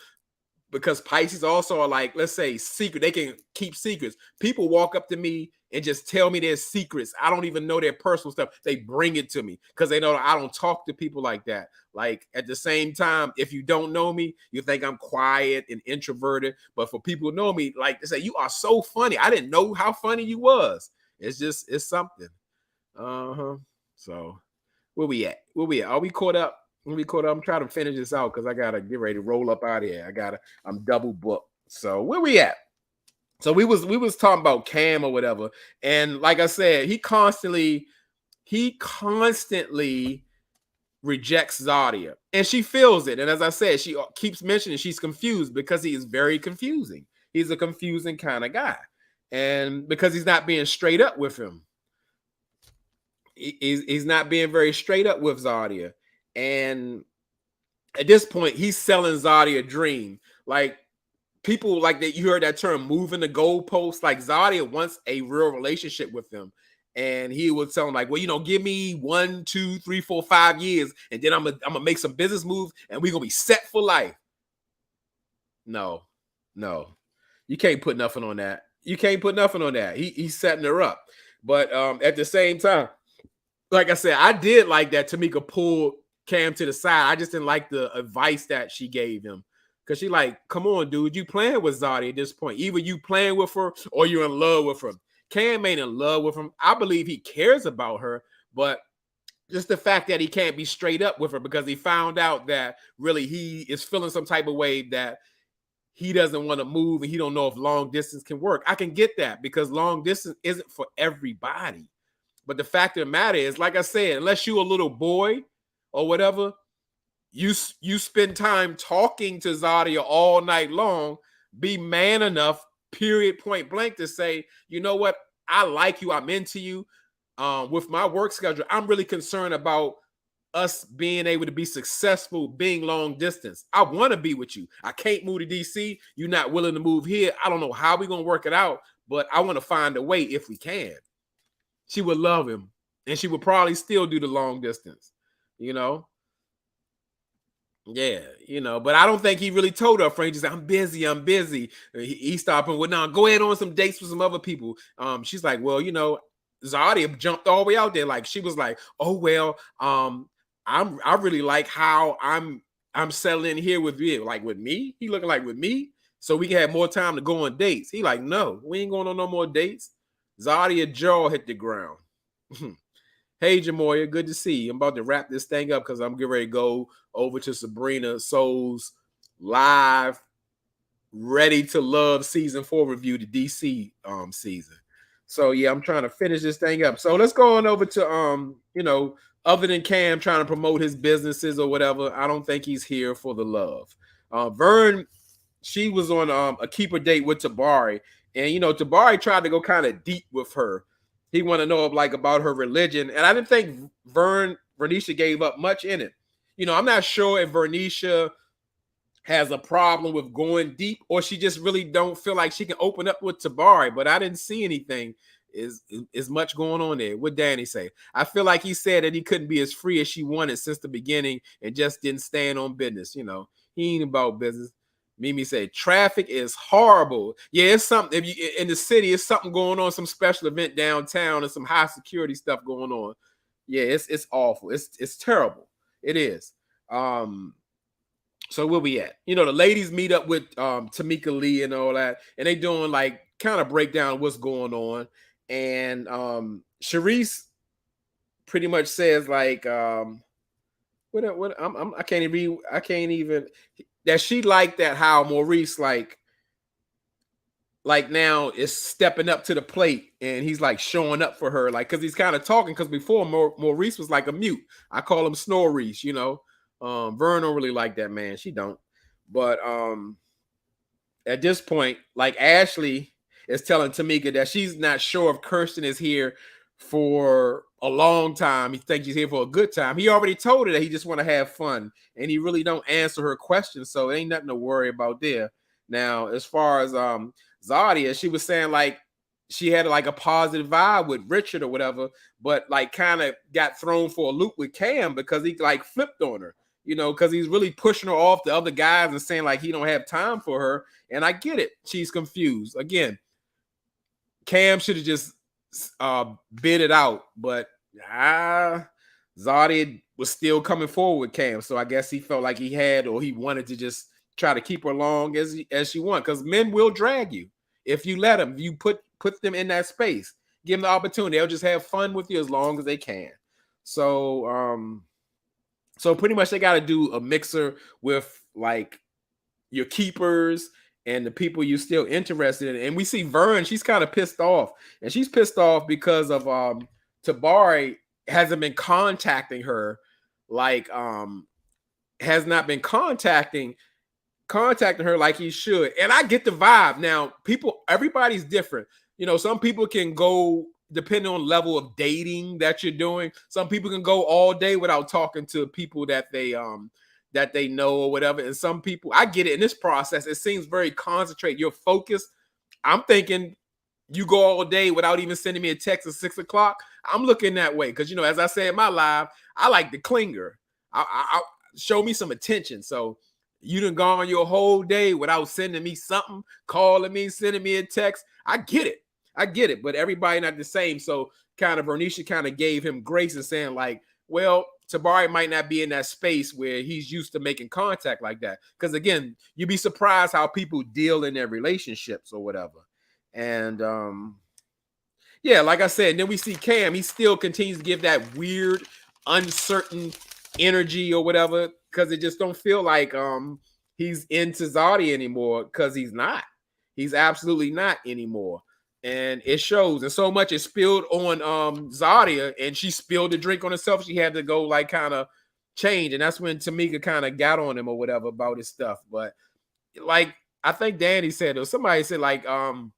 because Pisces also are like, let's say, secret. They can keep secrets. People walk up to me and just tell me their secrets. I don't even know their personal stuff. They bring it to me because they know that I don't talk to people like that. Like at the same time, if you don't know me, you think I'm quiet and introverted. But for people who know me, like they say, you are so funny. I didn't know how funny you was. It's something. So where we at? Are we caught up? I'm trying to finish this out because I gotta get ready to roll up out of here. I'm double booked. So where we at? So we was talking about Cam or whatever, and like I said, he constantly rejects Zaria, and she feels it. And as I said, she keeps mentioning she's confused because he is very confusing. He's a confusing kind of guy, and because he's not being straight up with him, he's not being very straight up with Zaria. And at this point, he's selling Zaria a dream. Like people like that, you heard that term, moving the goalposts. Like Zaria wants a real relationship with him. And he would tell him, like, well, give me 1, 2, 3, 4, 5 years, and then I'm gonna make some business moves and we're gonna be set for life. No. You can't put nothing on that. He's setting her up. But at the same time, like I said, I did like that Tamika pulled Cam to the side. I just didn't like the advice that she gave him. Because she like, come on, dude, you playing with Zaria at this point. Either you playing with her or you're in love with her. Cam ain't in love with him. I believe he cares about her, but just the fact that he can't be straight up with her because he found out that really he is feeling some type of way that he doesn't want to move and he don't know if long distance can work. I can get that because long distance isn't for everybody. But the fact of the matter is, like I said, unless you're a little boy or whatever, you spend time talking to Zaria all night long, be man enough, period, point blank, to say, you know what, I like you, I'm into you. With my work schedule, I'm really concerned about us being able to be successful being long distance. I want to be with you. I can't move to DC. You're not willing to move here. I don't know how we're going to work it out, but I want to find a way if we can. She would love him, and she would probably still do the long distance, Yeah, but I don't think he really told her friend. He said, I'm busy. He stopped him, well, now go ahead on some dates with some other people. She's like, well, Zaria jumped all the way out there. Like, she was like, oh, well, I really like how I'm settling here with you. Like, with me? He looking like with me? So we can have more time to go on dates. He like, no, we ain't going on no more dates. Zaria jaw hit the ground. Hey, Jamoya, good to see you. I'm about to wrap this thing up because I'm getting ready to go over to Sabrina Soul's live Ready to Love season 4 review, the DC season. So yeah, I'm trying to finish this thing up. So let's go on over to other than Cam trying to promote his businesses or whatever, I don't think he's here for the love. Vern, she was on a keeper date with Tabari, and Tabari tried to go kind of deep with her. He wanted to know about her religion, and I didn't think Vernisha gave up much in it. I'm not sure if Vernisha has a problem with going deep, or she just really don't feel like she can open up with Tabari. But I didn't see anything is much going on there. What Danny say? I feel like he said that he couldn't be as free as she wanted since the beginning and just didn't stand on business. He ain't about business. Mimi said traffic is horrible. Yeah, it's something. If you in the city, it's something going on, some special event downtown, and some high security stuff going on. Yeah, it's awful. It's terrible. It is. So where we at? You know, the ladies meet up with Tamika Lee and all that, and they doing like kind of breakdown what's going on. And Sharice pretty much says like I can't even that she liked that how Maurice like now is stepping up to the plate and he's like showing up for her, like because he's kind of talking, because before Maurice was like a mute. I call him Snoreese, you know. Vern don't really like that man. She don't. But at this point, like Ashley is telling Tamika that she's not sure if Kirsten is here for a long time. He thinks he's here for a good time. He already told her that he just want to have fun, and he really don't answer her questions, so it ain't nothing to worry about there. Now, as far as Zaria, she was saying like she had like a positive vibe with Richard or whatever, but like kind of got thrown for a loop with Cam because he like flipped on her, you know, because he's really pushing her off the other guys and saying like he don't have time for her. And I get it. She's confused. Again, Cam should have just bid it out, but Zaria was still coming forward with Cam, so I guess he felt like he had, or he wanted to just try to keep her along as she want, because men will drag you if you let them. You put them in that space, give them the opportunity. They'll just have fun with you as long as they can. So so pretty much they got to do a mixer with like your keepers and the people you're still interested in. And we see Vern, she's kind of pissed off, and she's pissed off because of Tabari hasn't been contacting her, like has not been contacting her like he should. And I get the vibe. Now, everybody's different. You know, some people can go, depending on level of dating that you're doing, some people can go all day without talking to people that they know or whatever. And some people, I get it, in this process, it seems very concentrated. You're focused. I'm thinking you go all day without even sending me a text at 6 o'clock. I'm looking that way because, you know, as I say in my live, I like the clinger. I show me some attention. So you done gone your whole day without sending me something, calling me, sending me a text. I get it, but everybody not the same. So kind of Vernisha kind of gave him grace and saying like, well, Tabari might not be in that space where he's used to making contact like that. Because again, you'd be surprised how people deal in their relationships or whatever. And yeah, like I said, and then we see Cam, he still continues to give that weird, uncertain energy or whatever, because it just don't feel like he's into Zaria anymore, because he's not. He's absolutely not anymore. And it shows. And so much it spilled on Zaria, and she spilled the drink on herself. She had to go like kind of change. And that's when Tamika kind of got on him or whatever about his stuff. But like I think Danny said, or somebody said like Tamika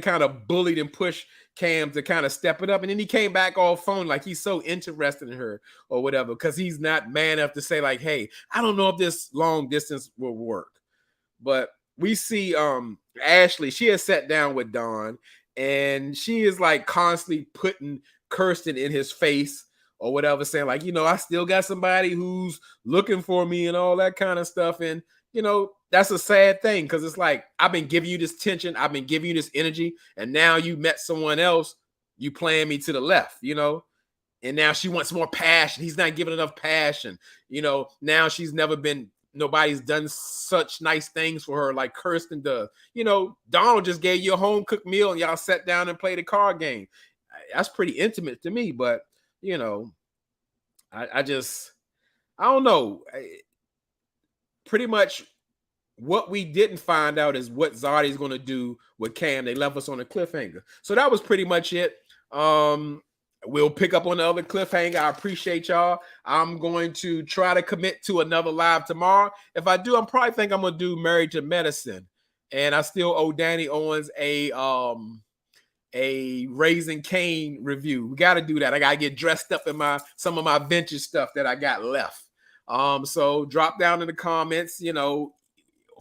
kind of bullied and pushed Cam to kind of step it up. And then he came back all phone like he's so interested in her or whatever, because he's not man enough to say like, hey, I don't know if this long distance will work. But we see Ashley, she has sat down with Don, and she is like constantly putting Kirsten in his face or whatever, saying like, you know, I still got somebody who's looking for me and all that kind of stuff. And, you know, that's a sad thing, because it's like, I've been giving you this tension, I've been giving you this energy, and now you met someone else, you playing me to the left, you know? And now she wants more passion. He's not giving enough passion. You know, now nobody's done such nice things for her like Kirsten does. You know, Donald just gave you a home cooked meal and y'all sat down and played a card game. That's pretty intimate to me, but you know, I don't know. Pretty much what we didn't find out is what Zaria's going to do with Cam. They left us on a cliffhanger. So that was pretty much it. We'll pick up on the other cliffhanger. I appreciate y'all. I'm going to try to commit to another live tomorrow. If I do, I'm probably think I'm going to do Married to Medicine. And I still owe Danny Owens a Raising Cane review. We got to do that. I got to get dressed up in some of my vintage stuff that I got left. So drop down in the comments, you know,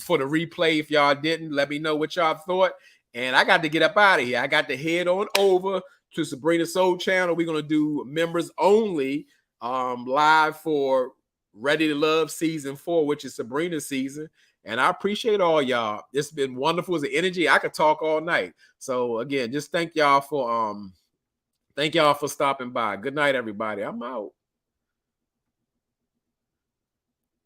for the replay. If y'all didn't, let me know what y'all thought. And I got to get up out of here. I got to head on over to Sabrina's Soul channel. We're going to do members only live for Ready to Love season 4, which is Sabrina's season. And I appreciate all y'all. It's been wonderful. It's the energy. I could talk all night. So again, just thank y'all for stopping by. Good night, everybody. I'm out.